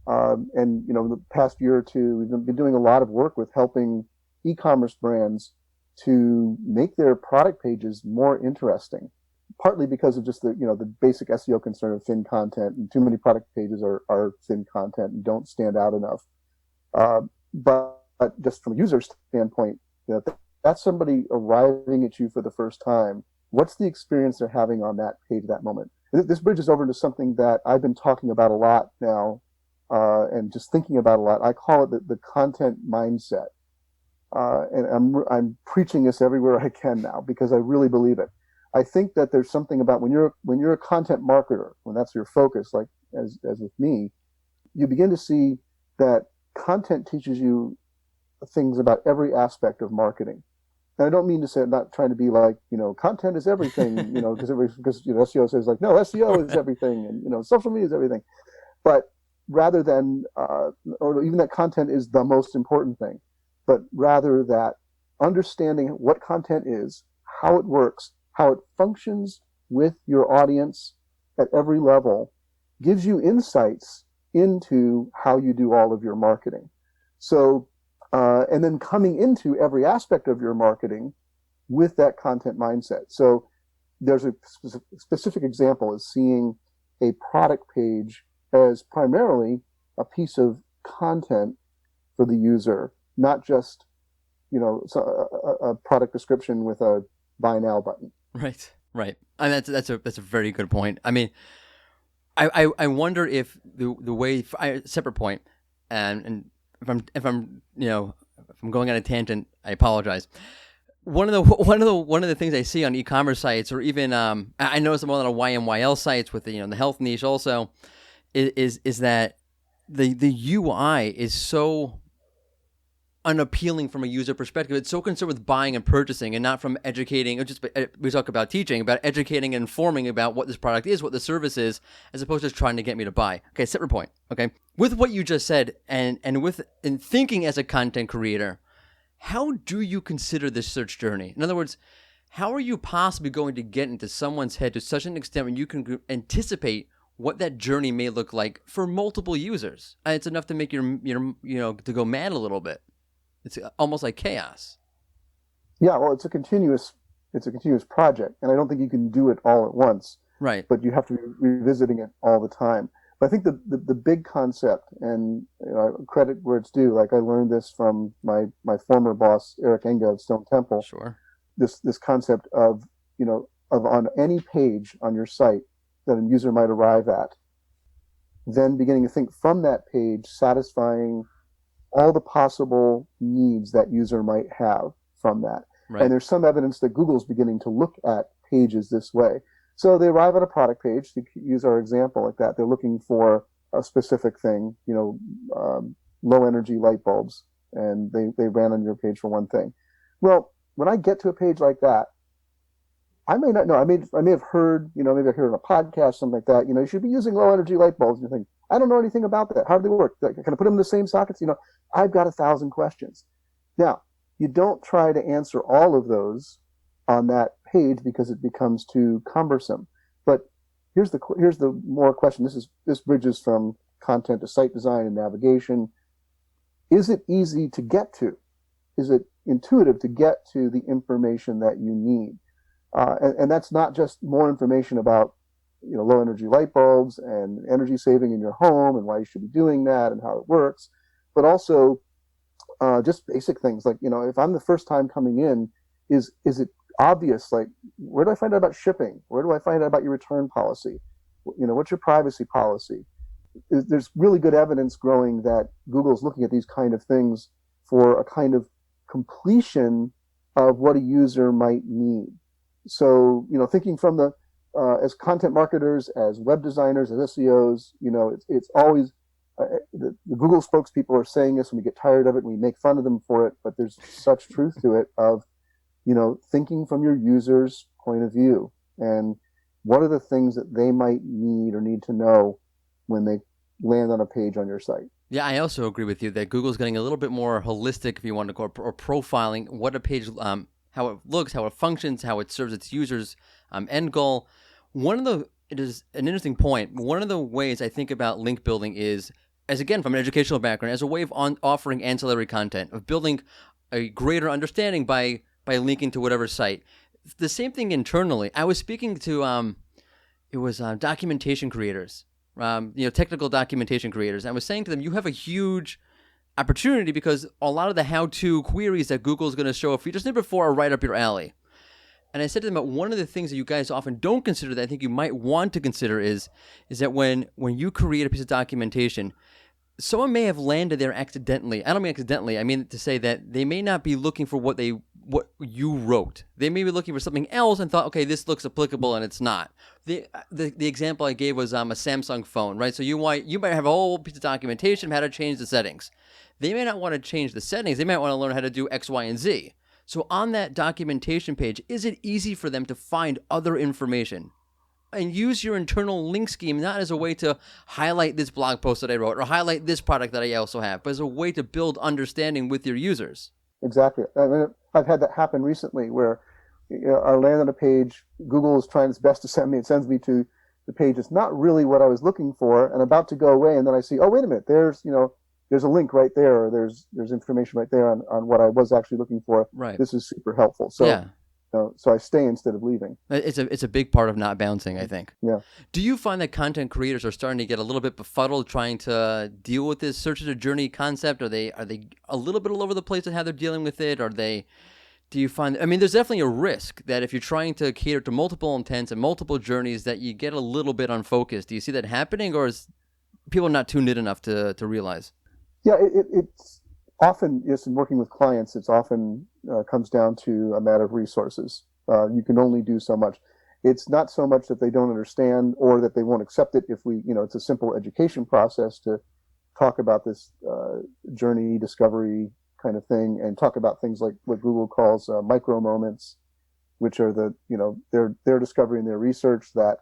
And the past year or two, we've been doing a lot of work with helping e-commerce brands to make their product pages more interesting. Partly because of just the basic SEO concern of thin content, and too many product pages are thin content and don't stand out enough. But just from a user standpoint, that's somebody arriving at you for the first time. What's the experience they're having on that page at that moment? This bridges over into something that I've been talking about a lot now, and just thinking about a lot. I call it the content mindset, and I'm preaching this everywhere I can now because I really believe it. I think that there's something about when you're a content marketer, when that's your focus, like as with me, you begin to see that content teaches you things about every aspect of marketing. And I don't mean to say, I'm not trying to be like, content is everything, because SEO says like, no, SEO is everything, and social media is everything. But rather than, or even that content is the most important thing, but rather that understanding what content is, how it works, how it functions with your audience at every level, gives you insights into how you do all of your marketing. So, and then coming into every aspect of your marketing with that content mindset. So there's a specific example is seeing a product page as primarily a piece of content for the user, not just, a product description with a buy now button. Right. And that's a very good point. I mean, I wonder if the way separate point, and if I'm going on a tangent, I apologize. One of the things I see on e-commerce sites, or even I notice them on a YMYL sites with the health niche also, is that the UI is so unappealing from a user perspective. It's so concerned with buying and purchasing, and not from educating. Or just we talk about teaching, about educating and informing about what this product is, what the service is, as opposed to just trying to get me to buy. Okay, separate point. Okay, with what you just said, and in thinking as a content creator, how do you consider this search journey? In other words, how are you possibly going to get into someone's head to such an extent when you can anticipate what that journey may look like for multiple users? It's enough to make your to go mad a little bit. It's almost like chaos. Yeah, well, it's a continuous project, and I don't think you can do it all at once. Right. But you have to be revisiting it all the time. But I think the big concept, and credit where it's due, like I learned this from my former boss, Eric Enga of Stone Temple. Sure. This concept of on any page on your site that a user might arrive at, then beginning to think from that page, satisfying all the possible needs that user might have from that. Right. And there's some evidence that Google's beginning to look at pages this way. So they arrive at a product page, to use our example like that. They're looking for a specific thing, low energy light bulbs, and they ran on your page for one thing. Well, when I get to a page like that, I may not know. I may have heard, maybe I heard on a podcast, something like that. You should be using low energy light bulbs. And you think, I don't know anything about that. How do they work? Can I put them in the same sockets? I've got 1,000 questions. Now, you don't try to answer all of those on that page because it becomes too cumbersome. But here's the more question. This bridges from content to site design and navigation. Is it easy to get to? Is it intuitive to get to the information that you need? And that's not just more information about low energy light bulbs and energy saving in your home and why you should be doing that and how it works, but also just basic things like, if I'm the first time coming in, is it obvious? Like, where do I find out about shipping? Where do I find out about your return policy? What's your privacy policy? There's really good evidence growing that Google's looking at these kind of things for a kind of completion of what a user might need. So, thinking from as content marketers, as web designers, as SEOs, it's always the Google spokespeople are saying this, and we get tired of it, and we make fun of them for it. But there's such truth to it of, thinking from your user's point of view, and what are the things that they might need to know when they land on a page on your site. Yeah, I also agree with you that Google's getting a little bit more holistic, if you want to call it, or profiling what a page, how it looks, how it functions, how it serves its users' end goal. It is an interesting point. One of the ways I think about link building is, as again, from an educational background, as a way of offering ancillary content, of building a greater understanding by linking to whatever site. The same thing internally. I was speaking to, documentation creators. Technical documentation creators. I was saying to them, you have a huge opportunity because a lot of the how-to queries that Google's going to show a feature snippet for are right up your alley. And I said to them that one of the things that you guys often don't consider that I think you might want to consider is that when you create a piece of documentation, someone may have landed there accidentally. I don't mean accidentally. I mean to say that they may not be looking for what you wrote. They may be looking for something else and thought, okay, this looks applicable, and it's not. The example I gave was a Samsung phone, right? So you might have a whole piece of documentation of how to change the settings. They may not want to change the settings. They might want to learn how to do X, Y, and Z. So on that documentation page, is it easy for them to find other information? And use your internal link scheme not as a way to highlight this blog post that I wrote or highlight this product that I also have, but as a way to build understanding with your users. Exactly. I mean, I've had that happen recently where I land on a page, Google is trying its best to sends me to the page that's not really what I was looking for, and about to go away, and then I see, oh, wait a minute, there's a link right there, or there's information right there on what I was actually looking for. Right. This is super helpful. So yeah. So I stay instead of leaving. It's a big part of not bouncing, I think. Yeah. Do you find that content creators are starting to get a little bit befuddled trying to deal with this search as a journey concept? Are they a little bit all over the place in how they're dealing with it? Do you find? I mean, there's definitely a risk that if you're trying to cater to multiple intents and multiple journeys, that you get a little bit unfocused. Do you see that happening, or is people not tuned in enough to realize? Yeah, it's often, yes, in working with clients, it's often comes down to a matter of resources. You can only do so much. It's not so much that they don't understand or that they won't accept it if it's a simple education process to talk about this journey discovery kind of thing and talk about things like what Google calls micro moments, which are their discovery and their research that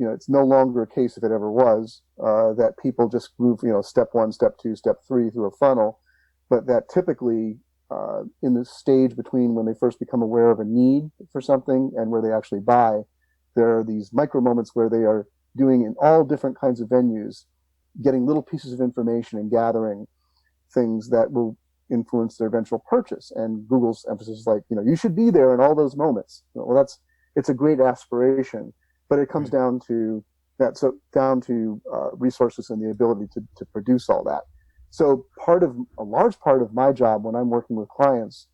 it's no longer a case, if it ever was, that people just move, step 1, step 2, step 3 through a funnel, but that typically in the stage between when they first become aware of a need for something and where they actually buy, there are these micro moments where they are doing in all different kinds of venues, getting little pieces of information and gathering things that will influence their eventual purchase. And Google's emphasis is like, you should be there in all those moments. Well, it's a great aspiration, but it comes down to that. So down to resources and the ability to produce all that. So a large part of my job when I'm working with clients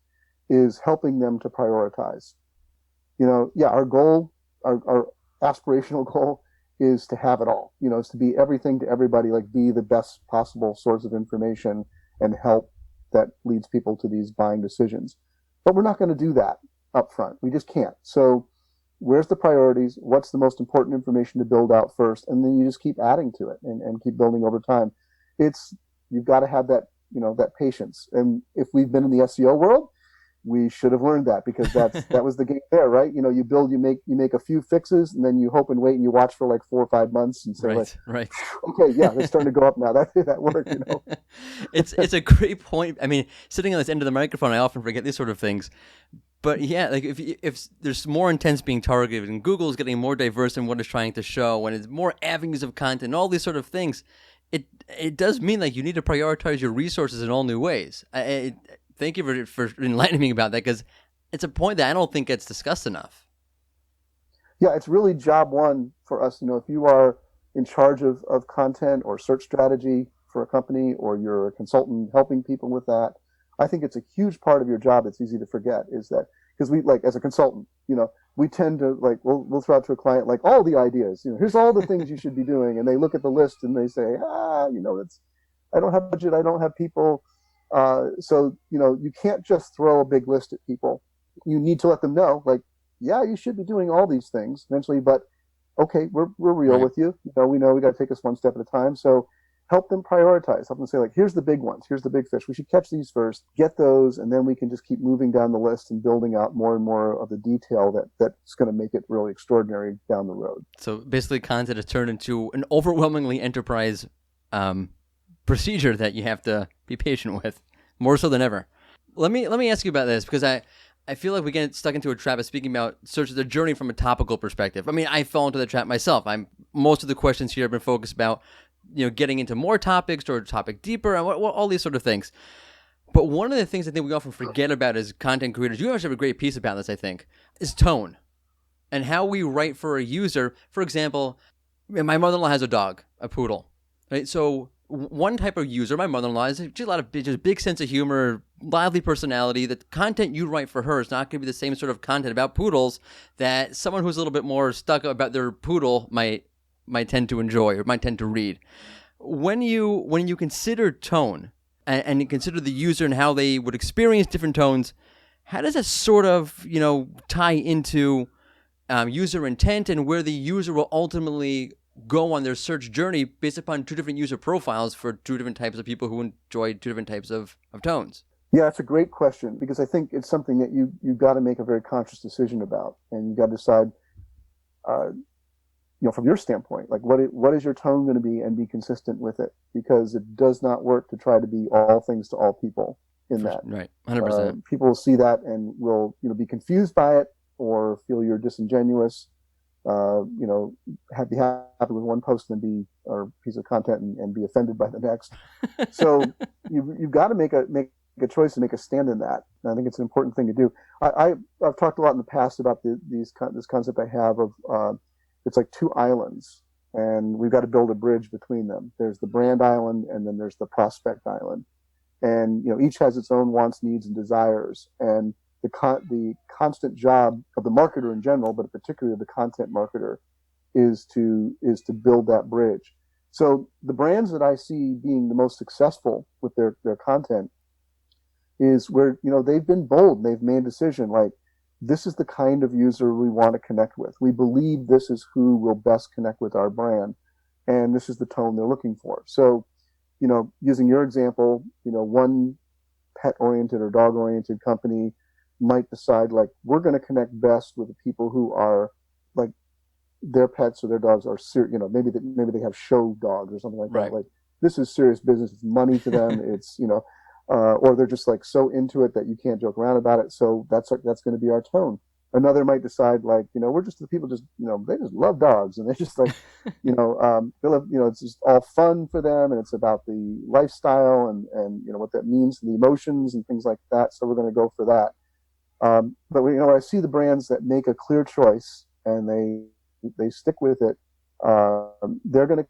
is helping them to prioritize. Our goal, our aspirational goal is to have it all, is to be everything to everybody, like be the best possible source of information and help that leads people to these buying decisions. But we're not going to do that up front. We just can't. So where's the priorities? What's the most important information to build out first? And then you just keep adding to it and keep building over time. You've got to have that, that patience. And if we've been in the SEO world, we should have learned that, because that was the game there, right? You build, you make a few fixes, and then you hope and wait, and you watch for like 4 or 5 months and say, right. Okay, yeah, it's starting to go up now. That worked, It's a great point. I mean, sitting on this end of the microphone, I often forget these sort of things. But yeah, like if there's more intents being targeted, and Google's getting more diverse in what it's trying to show, and it's more avenues of content, all these sort of things, it does mean like you need to prioritize your resources in all new ways. Thank you for enlightening me about that, because it's a point that I don't think gets discussed enough. Yeah, it's really job one for us. If you are in charge of content or search strategy for a company, or you're a consultant helping people with that, I think it's a huge part of your job that's easy to forget, is that because we, like, as a consultant, we tend to, like, we'll throw out to a client, like, all the ideas, here's all the things you should be doing. And they look at the list and they say, I don't have budget, I don't have people. So, you can't just throw a big list at people. you need to let them know, like, yeah, you should be doing all these things eventually, but okay, we're real Right. with you. We know we got to take this one step at a time. So help them prioritize. Help them say, like, here's the big ones. Here's the big fish. We should catch these first, get those, and then we can just keep moving down the list and building out more and more of the detail that's going to make it really extraordinary down the road. So basically, content is turned into an overwhelmingly enterprise procedure that you have to be patient with, more so than ever. Let me ask you about this, because I feel like we get stuck into a trap of speaking about search as a journey from a topical perspective. I mean, I fall into the trap myself. Most of the questions here have been focused about, getting into more topics or a topic deeper and all these sort of things. But one of the things I think we often forget about as content creators, you actually have a great piece about this, I think, is tone and how we write for a user. For example, my mother-in-law has a dog, a poodle, right? So one type of user, my mother-in-law, is just a lot of just big sense of humor, lively personality. The content you write for her is not going to be the same sort of content about poodles that someone who's a little bit more stuck about their poodle might tend to enjoy or might tend to read. When you consider tone and you consider the user and how they would experience different tones, how does that sort of tie into user intent and where the user will ultimately go on their search journey based upon two different user profiles for two different types of people who enjoy two different types of tones? Yeah, that's a great question, because I think it's something that you've got to make a very conscious decision about, and you've got to decide, from your standpoint, like what is your tone going to be, and be consistent with it, because it does not work to try to be all things to all people in that. Right, 100%. People will see that and will be confused by it or feel you're disingenuous. Be happy with one post and be or piece of content and be offended by the next. So you've got to make a choice and make a stand in that. And I think it's an important thing to do. I've talked a lot in the past about this concept I have of it's like two islands, and we've got to build a bridge between them. There's the brand island, and then there's the prospect island, and each has its own wants, needs, and desires. And the constant job of the marketer in general, but particularly of the content marketer, is to build that bridge. So the brands that I see being the most successful with their content is where they've been bold. They've made a decision like, this is the kind of user we want to connect with. We believe this is who will best connect with our brand, and this is the tone they're looking for. So, using your example, one pet-oriented or dog-oriented company might decide, like, we're going to connect best with the people who are, like, their pets or their dogs are maybe they have show dogs or something like Right. that. Like, this is serious business. It's money to them. It's or they're just like so into it that you can't joke around about it. So that's going to be our tone. Another might decide, like, we're just the people they just love dogs, and they just like they love, it's just all fun for them, and it's about the lifestyle and what that means, the emotions and things like that. So we're going to go for that. But when I see the brands that make a clear choice and they stick with it, they're going to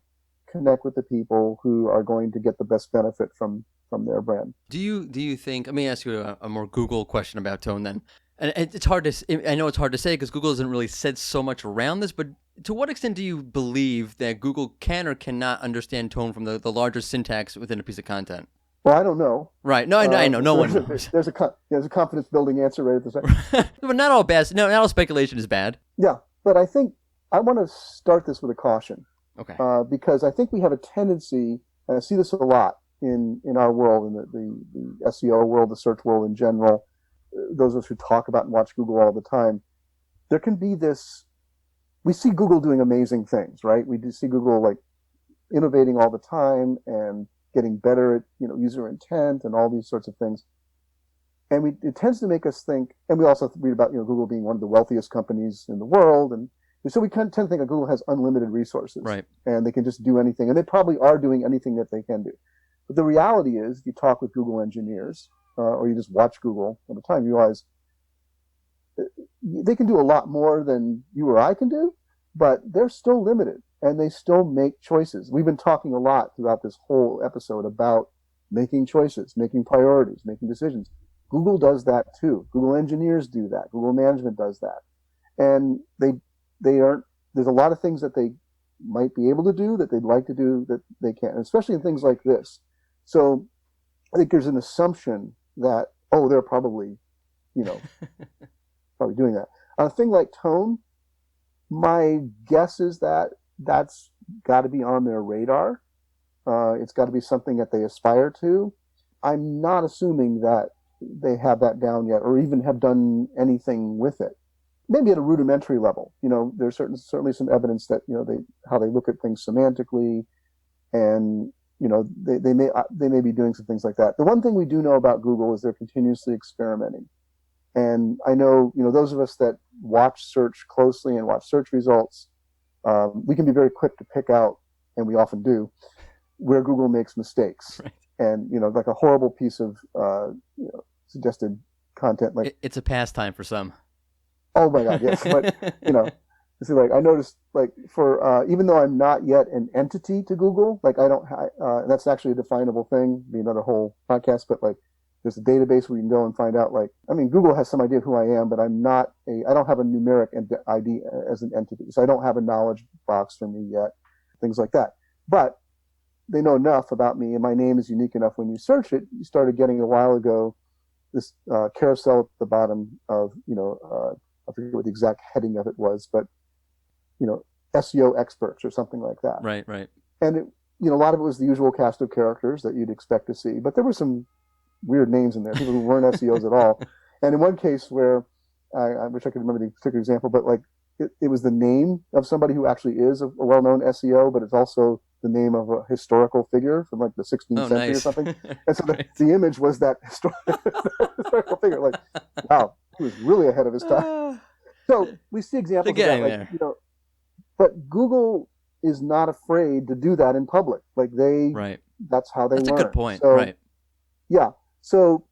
connect with the people who are going to get the best benefit from their brand. Do you think? Let me ask you a more Google question about tone then. And it's hard to. I know it's hard to say because Google hasn't really said so much around this. But to what extent do you believe that Google can or cannot understand tone from the larger syntax within a piece of content? Well, I don't know. Right. No, I know. No one knows. There's a confidence building answer right at the second. But not all bad. No, not all speculation is bad. Yeah, but I think I want to start this with a caution. Okay. Because I think we have a tendency, and I see this a lot in our world, in the SEO world, the search world in general, those of us who talk about and watch Google all the time, there can be this, we see Google doing amazing things, right? We do see Google like innovating all the time and getting better at, user intent and all these sorts of things. And it tends to make us think, and we also read about, Google being one of the wealthiest companies in the world. And so we kind of tend to think that Google has unlimited resources, right? And they can just do anything. And they probably are doing anything that they can do. But the reality is, you talk with Google engineers, or you just watch Google all the time, you realize they can do a lot more than you or I can do, but they're still limited, and they still make choices. We've been talking a lot throughout this whole episode about making choices, making priorities, making decisions. Google does that too. Google engineers do that. Google management does that. And there's a lot of things that they might be able to do that they'd like to do that they can't, especially in things like this. So I think there's an assumption that, they're probably, probably doing that. On a thing like tone, my guess is that that's got to be on their radar. It's got to be something that they aspire to. I'm not assuming that they have that down yet, or even have done anything with it. Maybe at a rudimentary level. There's certainly some evidence that how they look at things semantically, and they may be doing some things like that. The one thing we do know about Google is they're continuously experimenting. And I know, those of us that watch search closely and watch search results, we can be very quick to pick out, and we often do, where Google makes mistakes. Right. And, like a horrible piece of suggested content. Like It's a pastime for some. Oh my God, yes. But, see, like I noticed, like for even though I'm not yet an entity to Google, like I don't, that's actually a definable thing, be another whole podcast. But like, there's a database where you can go and find out. Like, I mean, Google has some idea of who I am, but I don't have a numeric ID as an entity, so I don't have a knowledge box for me yet, things like that. But they know enough about me, and my name is unique enough. When you search it, you started getting a while ago this carousel at the bottom of I forget what the exact heading of it was, but SEO experts or something like that. Right. And it, a lot of it was the usual cast of characters that you'd expect to see, but there were some weird names in there, people who weren't SEOs at all. And in one case where I wish I could remember the particular example, but like it was the name of somebody who actually is a well-known SEO, but it's also the name of a historical figure from like the 16th century nice. or something. And so the image was that historical figure. Like, wow, he was really ahead of his time. So we see examples of that, like, but Google is not afraid to do that in public. Like that's how they learn. That's a good point. So, right. Yeah. So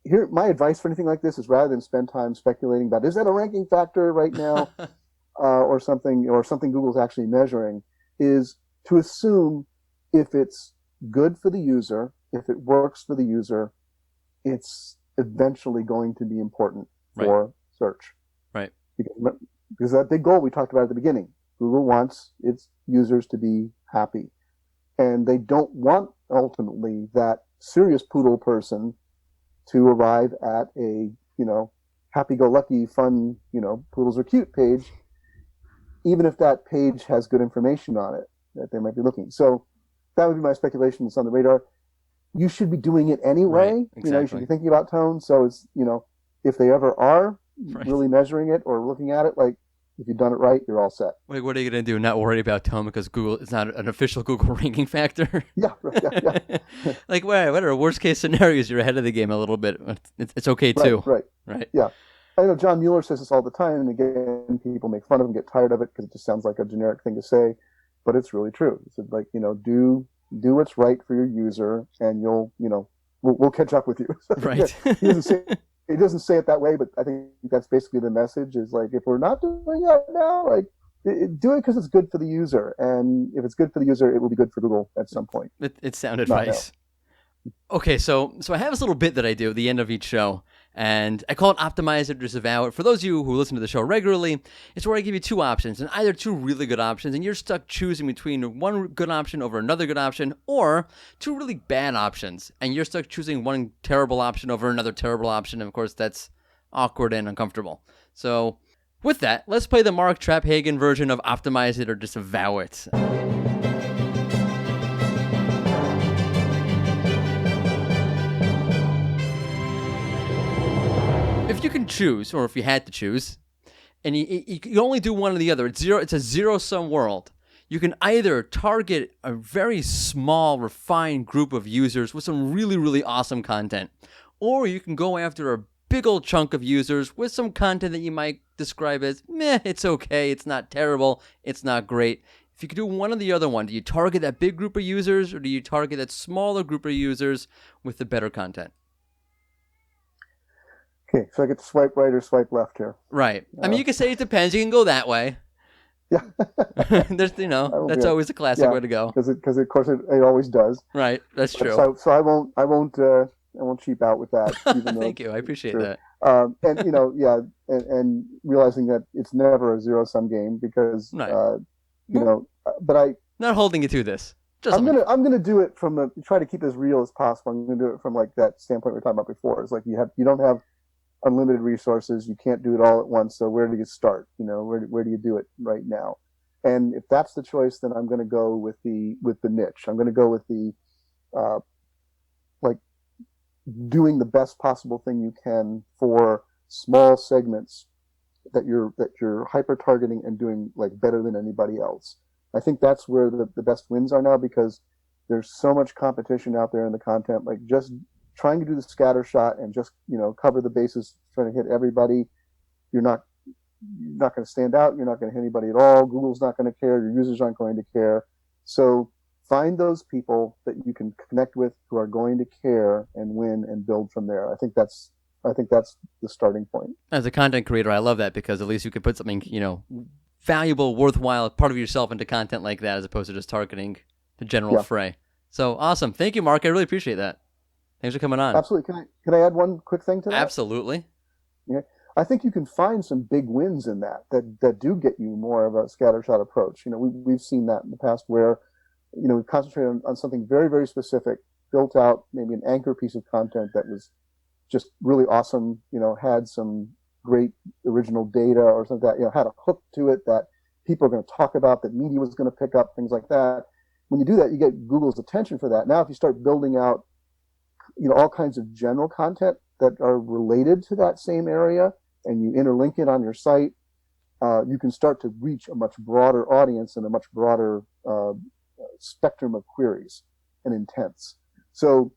here, my advice for anything like this is, rather than spend time speculating about, is that a ranking factor right now, or something Google's actually measuring, is to assume if it's good for the user, if it works for the user, it's eventually going to be important for search. Right. Because that big goal we talked about at the beginning, Google wants its users to be happy. And they don't want ultimately that serious poodle person to arrive at a, happy-go-lucky, fun, poodles are cute page, even if that page has good information on it that they might be looking. So that would be my speculation. It's on the radar. You should be doing it anyway. Right, exactly. You should be thinking about tone. So it's, if they ever are really measuring it or looking at it, like, if you've done it right, you're all set. Wait, what are you going to do? Not worry about tone because Google is not an official Google ranking factor? Yeah. Like, what are worst case scenarios? You're ahead of the game a little bit. It's okay too. Right. Yeah. I know John Mueller says this all the time, and again, people make fun of him, get tired of it because it just sounds like a generic thing to say, but it's really true. It's like, do what's right for your user, and we'll catch up with you. Right. He doesn't say it that way, but I think that's basically the message, is like, if we're not doing it now, like, do it because it's good for the user. And if it's good for the user, it will be good for Google at some point. It's sound advice. Okay, so I have this little bit that I do at the end of each show, and I call it Optimize It or Disavow It. For those of you who listen to the show regularly, it's where I give you two options, and either two really good options, and you're stuck choosing between one good option over another good option, or two really bad options, and you're stuck choosing one terrible option over another terrible option, and of course that's awkward and uncomfortable. So with that, let's play the Mark Traphagen version of Optimize It or Disavow It. If you can choose, or if you had to choose, and you only do one or the other, it's a zero-sum world. You can either target a very small, refined group of users with some really, really awesome content, or you can go after a big old chunk of users with some content that you might describe as, meh, it's okay, it's not terrible, it's not great. If you could do one or the other one, do you target that big group of users, or do you target that smaller group of users with the better content? Okay, so I get to swipe right or swipe left here. Right. I mean, you can say it depends. You can go that way. Yeah. There's, that's always a classic way to go. Because of course it always does. Right. That's true. So I won't cheap out with that. Thank you. I appreciate that. And and realizing that it's never a zero-sum game because but I not holding you to this. I'm gonna do it from try to keep it as real as possible. I'm gonna do it from like that standpoint we were talking about before. It's like you don't have unlimited resources. You can't do it all at once. So where do you start? Where do you do it right now? And if that's the choice, then I'm going to go with the niche. I'm going to go with the like doing the best possible thing you can for small segments that you're hyper targeting and doing like better than anybody else. I think that's where the best wins are now, because there's so much competition out there in the content. Like just trying to do the scatter shot and just cover the bases, trying to hit everybody. You're not going to stand out. You're not going to hit anybody at all. Google's not going to care. Your users aren't going to care. So find those people that you can connect with who are going to care and win and build from there. I think that's the starting point. As a content creator, I love that, because at least you can put something, valuable, worthwhile, part of yourself into content like that, as opposed to just targeting the general fray. So awesome. Thank you, Mark. I really appreciate that. Thanks for coming on. Absolutely. Can I add one quick thing to that? Absolutely. Yeah. I think you can find some big wins in that do get you more of a scattershot approach. We've seen that in the past where, we concentrated on something very, very specific, built out maybe an anchor piece of content that was just really awesome, had some great original data or something that, had a hook to it that people are going to talk about, that media was going to pick up, things like that. When you do that, you get Google's attention for that. Now, if you start building out, all kinds of general content that are related to that same area, and you interlink it on your site, you can start to reach a much broader audience and a much broader spectrum of queries and intents. So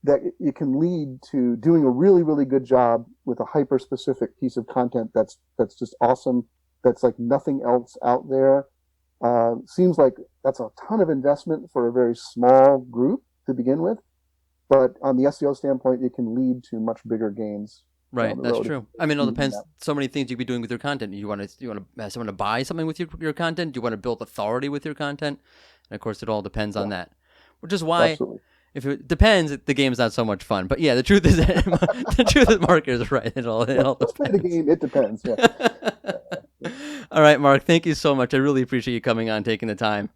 that it can lead to doing a really, really good job with a hyper-specific piece of content that's just awesome, that's like nothing else out there. Seems like that's a ton of investment for a very small group to begin with, but on the SEO standpoint, it can lead to much bigger gains. Right, that's true. I mean, it all depends. So many things you could be doing with your content. You want to have someone to buy something with your content? Do you want to build authority with your content? And of course, it all depends on that. Which is why, Absolutely. If it depends, the game's not so much fun. But yeah, the truth is Mark is right. It all Let's play the game. It depends. Yeah. All right, Mark. Thank you so much. I really appreciate you coming on, taking the time.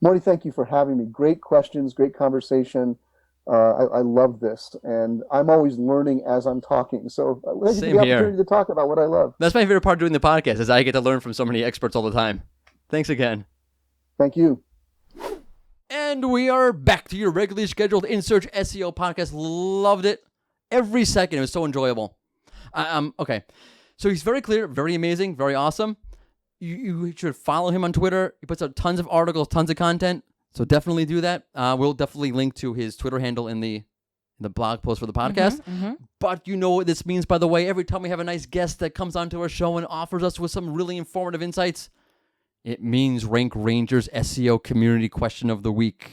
Marty, thank you for having me. Great questions, great conversation. I love this, and I'm always learning as I'm talking. So I get the opportunity to talk about what I love. That's my favorite part of doing the podcast, is I get to learn from so many experts all the time. Thanks again. Thank you. And we are back to your regularly scheduled InSearch SEO podcast. Loved it. Every second. It was so enjoyable. Okay. So he's very clear, very amazing, very awesome. You should follow him on Twitter. He puts out tons of articles, tons of content. So definitely do that. We'll definitely link to his Twitter handle in the blog post for the podcast. But you know what this means, by the way. Every time we have a nice guest that comes onto our show and offers us with some really informative insights, it means Rank Ranger's SEO Community Question of the Week.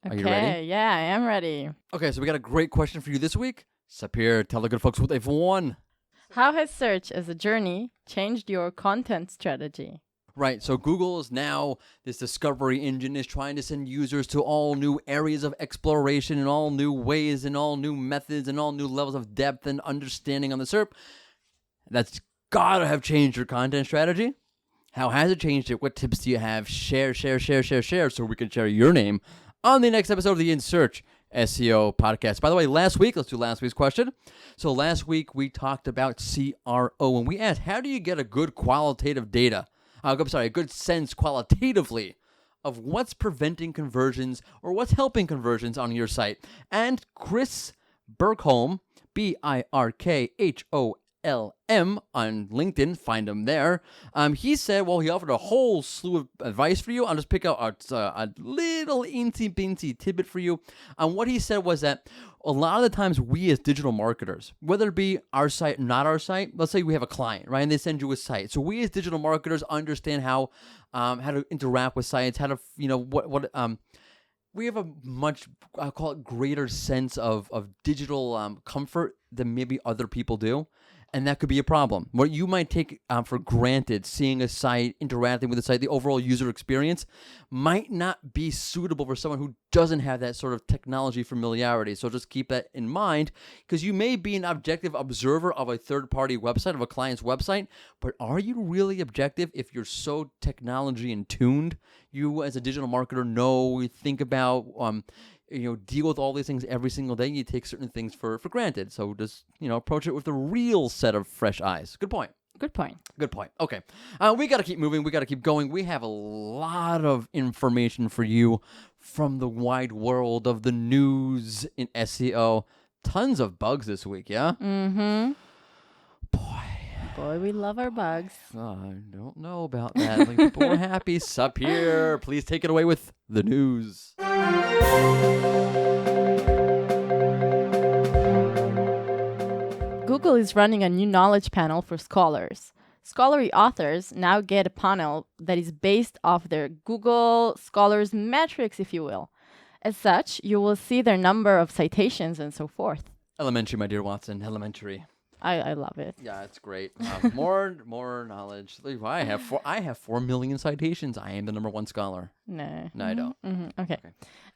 Are you ready? Yeah, I am ready. Okay, so we got a great question for you this week. Sapir, tell the good folks what they've won. How has search as a journey changed your content strategy? Right, so Google is now, this discovery engine is trying to send users to all new areas of exploration and all new ways and all new methods and all new levels of depth and understanding on the SERP. That's got to have changed your content strategy. How has it changed it? What tips do you have? Share, so we can share your name on the next episode of the InSearch SEO podcast. By the way, let's do last week's question. So last week we talked about CRO, and we asked, how do you get a good qualitative data? A good sense qualitatively of what's preventing conversions or what's helping conversions on your site. And Chris Berkholm, Birkholm on LinkedIn, find him there. He said, he offered a whole slew of advice for you. I'll just pick out a little incy-bincy tidbit for you. What he said was that a lot of the times we as digital marketers, whether it be our site, not our site, let's say we have a client, right, and they send you a site. So we as digital marketers understand how to interact with sites, how to, we have a much, I'll call it, greater sense of digital comfort than maybe other people do. And that could be a problem. What you might take for granted, seeing a site, interacting with the site, the overall user experience, might not be suitable for someone who doesn't have that sort of technology familiarity. So just keep that in mind, because you may be an objective observer of a third-party website, of a client's website, but are you really objective if you're so technology in tuned? You, as a digital marketer, think about deal with all these things every single day. You take certain things for granted. So just, approach it with a real set of fresh eyes. Good point. Good point. Good point. Okay. We got to keep moving. We got to keep going. We have a lot of information for you from the wide world of the news in SEO. Tons of bugs this week, yeah? Mm-hmm. Boy, we love our bugs. I don't know about that. Like, people were happy. Sup here. Please take it away with the news. Google is running a new knowledge panel for scholars. Scholarly authors now get a panel that is based off their Google Scholars metrics, if you will. As such, you will see their number of citations and so forth. Elementary, my dear Watson. Elementary. I love it. Yeah, it's great. More knowledge. I have 4 million citations. I am the number one scholar. No, I don't. Mm-hmm. Okay.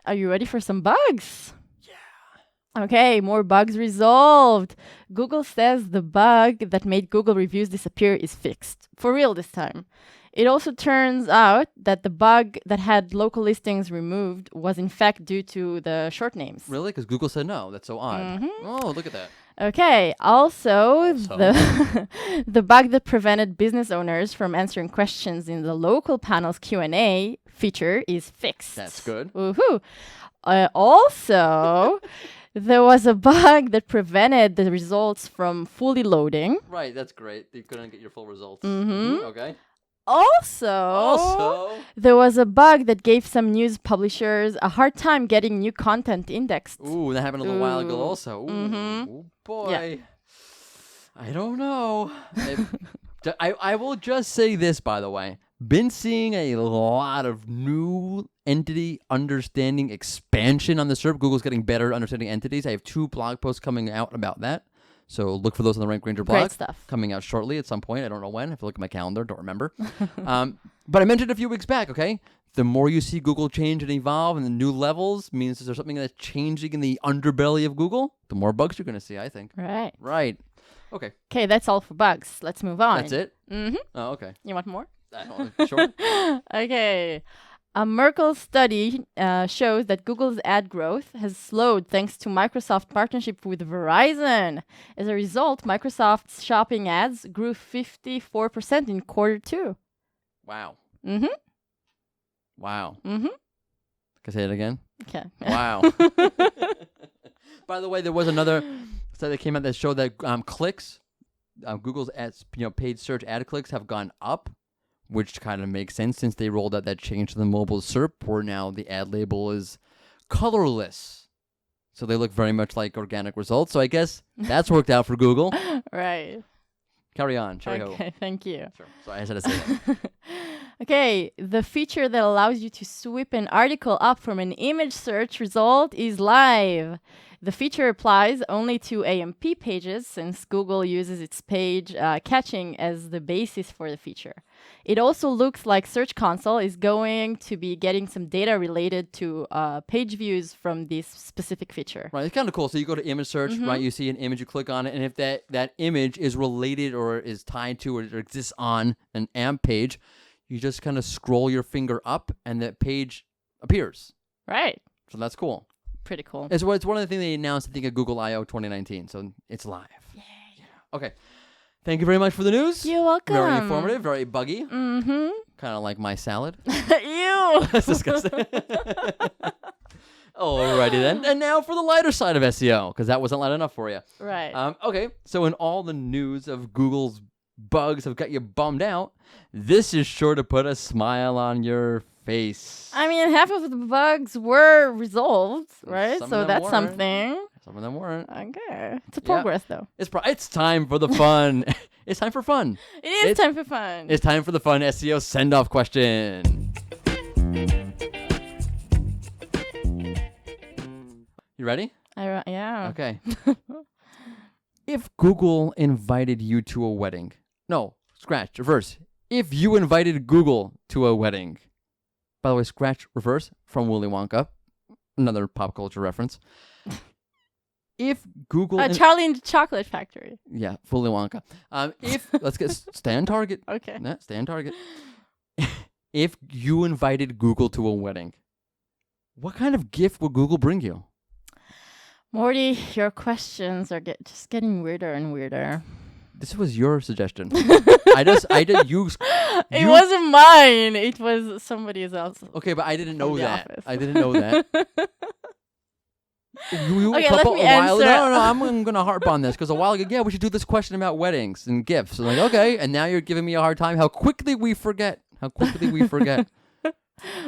Are you ready for some bugs? Yeah. Okay, more bugs resolved. Google says the bug that made Google reviews disappear is fixed. For real this time. It also turns out that the bug that had local listings removed was in fact due to the short names. Really? Because Google said no. That's so odd. Mm-hmm. Oh, look at that. Okay. Also, the bug that prevented business owners from answering questions in the local panel's Q&A feature is fixed. That's good. Woohoo! Also, there was a bug that prevented the results from fully loading. Right. That's great. You couldn't get your full results. Mm-hmm. Okay. Also, there was a bug that gave some news publishers a hard time getting new content indexed. Ooh, that happened a little while ago also. Ooh, Mm-hmm. Oh, boy. Yeah. I don't know. I will just say this, by the way. Been seeing a lot of new entity understanding expansion on the SERP. Google's getting better at understanding entities. I have 2 blog posts coming out about that. So look for those on the Rank Ranger blog. Great stuff. Coming out shortly at some point. I don't know when. I have to look at my calendar. Don't remember. But I mentioned a few weeks back, okay? The more you see Google change and evolve and the new levels means there's something that's changing in the underbelly of Google, the more bugs you're going to see, I think. Right. Right. Okay. Okay, that's all for bugs. Let's move on. That's it? Mm-hmm. Oh, okay. You want more? I don't Sure. Okay. A Merkle study shows that Google's ad growth has slowed thanks to Microsoft's partnership with Verizon. As a result, Microsoft's shopping ads grew 54% in Q2. Wow. Mm-hmm. Wow. Mm-hmm. Can I say it again? Okay. Wow. By the way, there was another study that came out that showed that clicks, Google's ads, paid search ad clicks have gone up, which kind of makes sense since they rolled out that change to the mobile SERP, where now the ad label is colorless. So they look very much like organic results. So I guess that's worked out for Google. Right. Carry on. Cherry-ho. Okay, thank you. Sure. So I had to say that. Okay, the feature that allows you to sweep an article up from an image search result is live. The feature applies only to AMP pages since Google uses its page catching as the basis for the feature. It also looks like Search Console is going to be getting some data related to page views from this specific feature. Right, it's kind of cool. So you go to image search, right? You see an image, you click on it, and if that image is related or is tied to or exists on an AMP page, you just kind of scroll your finger up and that page appears. Right. So that's cool. Pretty cool. It's one of the things they announced, I think, at Google I/O 2019. So it's live. Yay. Yeah. Okay. Thank you very much for the news. You're welcome. Very informative, very buggy. Mm-hmm. Kind of like my salad. Ew. That's disgusting. Alrighty then. And now for the lighter side of SEO, because that wasn't light enough for you. Right. Okay. So in all the news of Google's bugs have got you bummed out, this is sure to put a smile on your face. I mean, half of the bugs were resolved, right? Some of So them that's weren't. something. Some of them weren't. Okay. It's a progress, though. It's time for the fun. It's time for fun. It is time for fun. It's time for the fun SEO send-off question. You ready? Yeah. Okay. If Google invited you to a wedding. No, scratch, reverse. If you invited Google to a wedding. By the way, scratch, reverse, from Willy Wonka. Another pop culture reference. If Google... Charlie and the Chocolate Factory. Yeah, Willy Wonka. Stay on target. Okay. Nah, stay on target. If you invited Google to a wedding, What kind of gift would Google bring you? Morty, your questions are just getting weirder and weirder. This was your suggestion. I did use. It wasn't mine. It was somebody else. Okay, but I didn't know the that. office. I didn't know that. Okay, let me answer. No, I'm gonna harp on this because a while ago, yeah, we should do this question about weddings and gifts. I'm like, okay, and now you're giving me a hard time. How quickly we forget.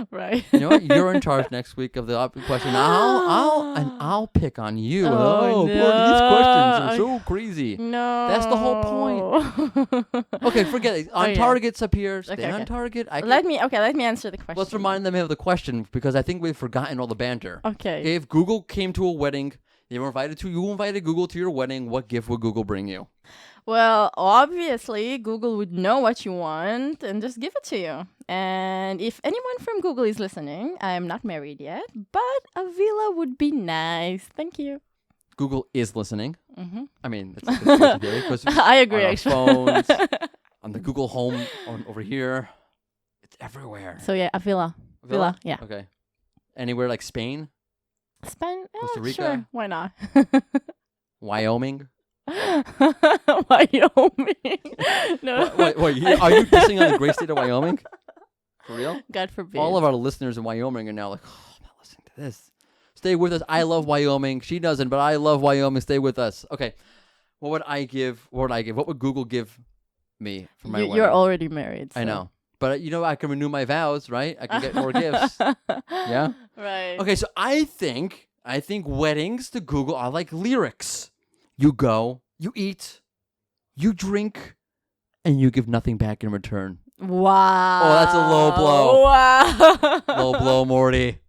Right. You know what? You're in charge next week of the question. I'll pick on you. Oh, Boy, no. these questions are so crazy. No. That's the whole point. Okay, forget it. On target's up here. Stay on target. Let me answer the question. Let's remind them of the question because I think we've forgotten all the banter. Okay. If Google came to a wedding, you invited Google to your wedding, what gift would Google bring you? Well, obviously, Google would know what you want and just give it to you. And if anyone from Google is listening, I am not married yet, but a villa would be nice. Thank you. Google is listening. Mm-hmm. I mean, that's a good theory. I agree, on our actually. phones, on the Google Home over here. It's everywhere. So, yeah, a villa. Villa, yeah. Okay. Anywhere like Spain? Spain? Costa Rica? Sure. Why not? Wyoming? Wyoming. No. Wait, are you dissing on the great state of Wyoming? For real? God forbid. All of our listeners in Wyoming are now like, oh, I'm not listening to this. Stay with us. I love Wyoming. She doesn't, but I love Wyoming. Stay with us. Okay. What would I give? What would Google give me for my wedding? You're already married. So. I know. But, I can renew my vows, right? I can get more gifts. Yeah? Right. Okay, so I think weddings to Google are like lyrics. You go, you eat, you drink, and you give nothing back in return. Wow. Oh, that's a low blow. Wow. Low blow, Morty.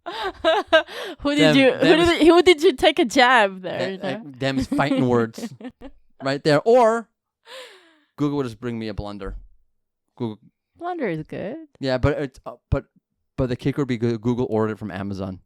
Who did you take a jab there? Them's fighting words. Right there. Or Google would just bring me a blender. Google. Blender is good. Yeah, but it's but the kicker would be Google ordered it from Amazon.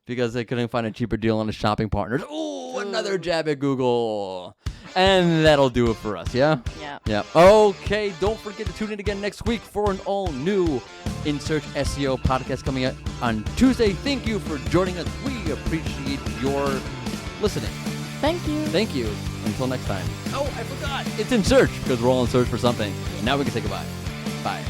Because they couldn't find a cheaper deal on the shopping partners. Ooh, another jab at Google. And that'll do it for us, yeah? Yeah. Okay, don't forget to tune in again next week for an all-new In Search SEO podcast coming out on Tuesday. Thank you for joining us. We appreciate your listening. Thank you. Until next time. Oh, I forgot. It's In Search because we're all in search for something. And now we can say goodbye. Bye.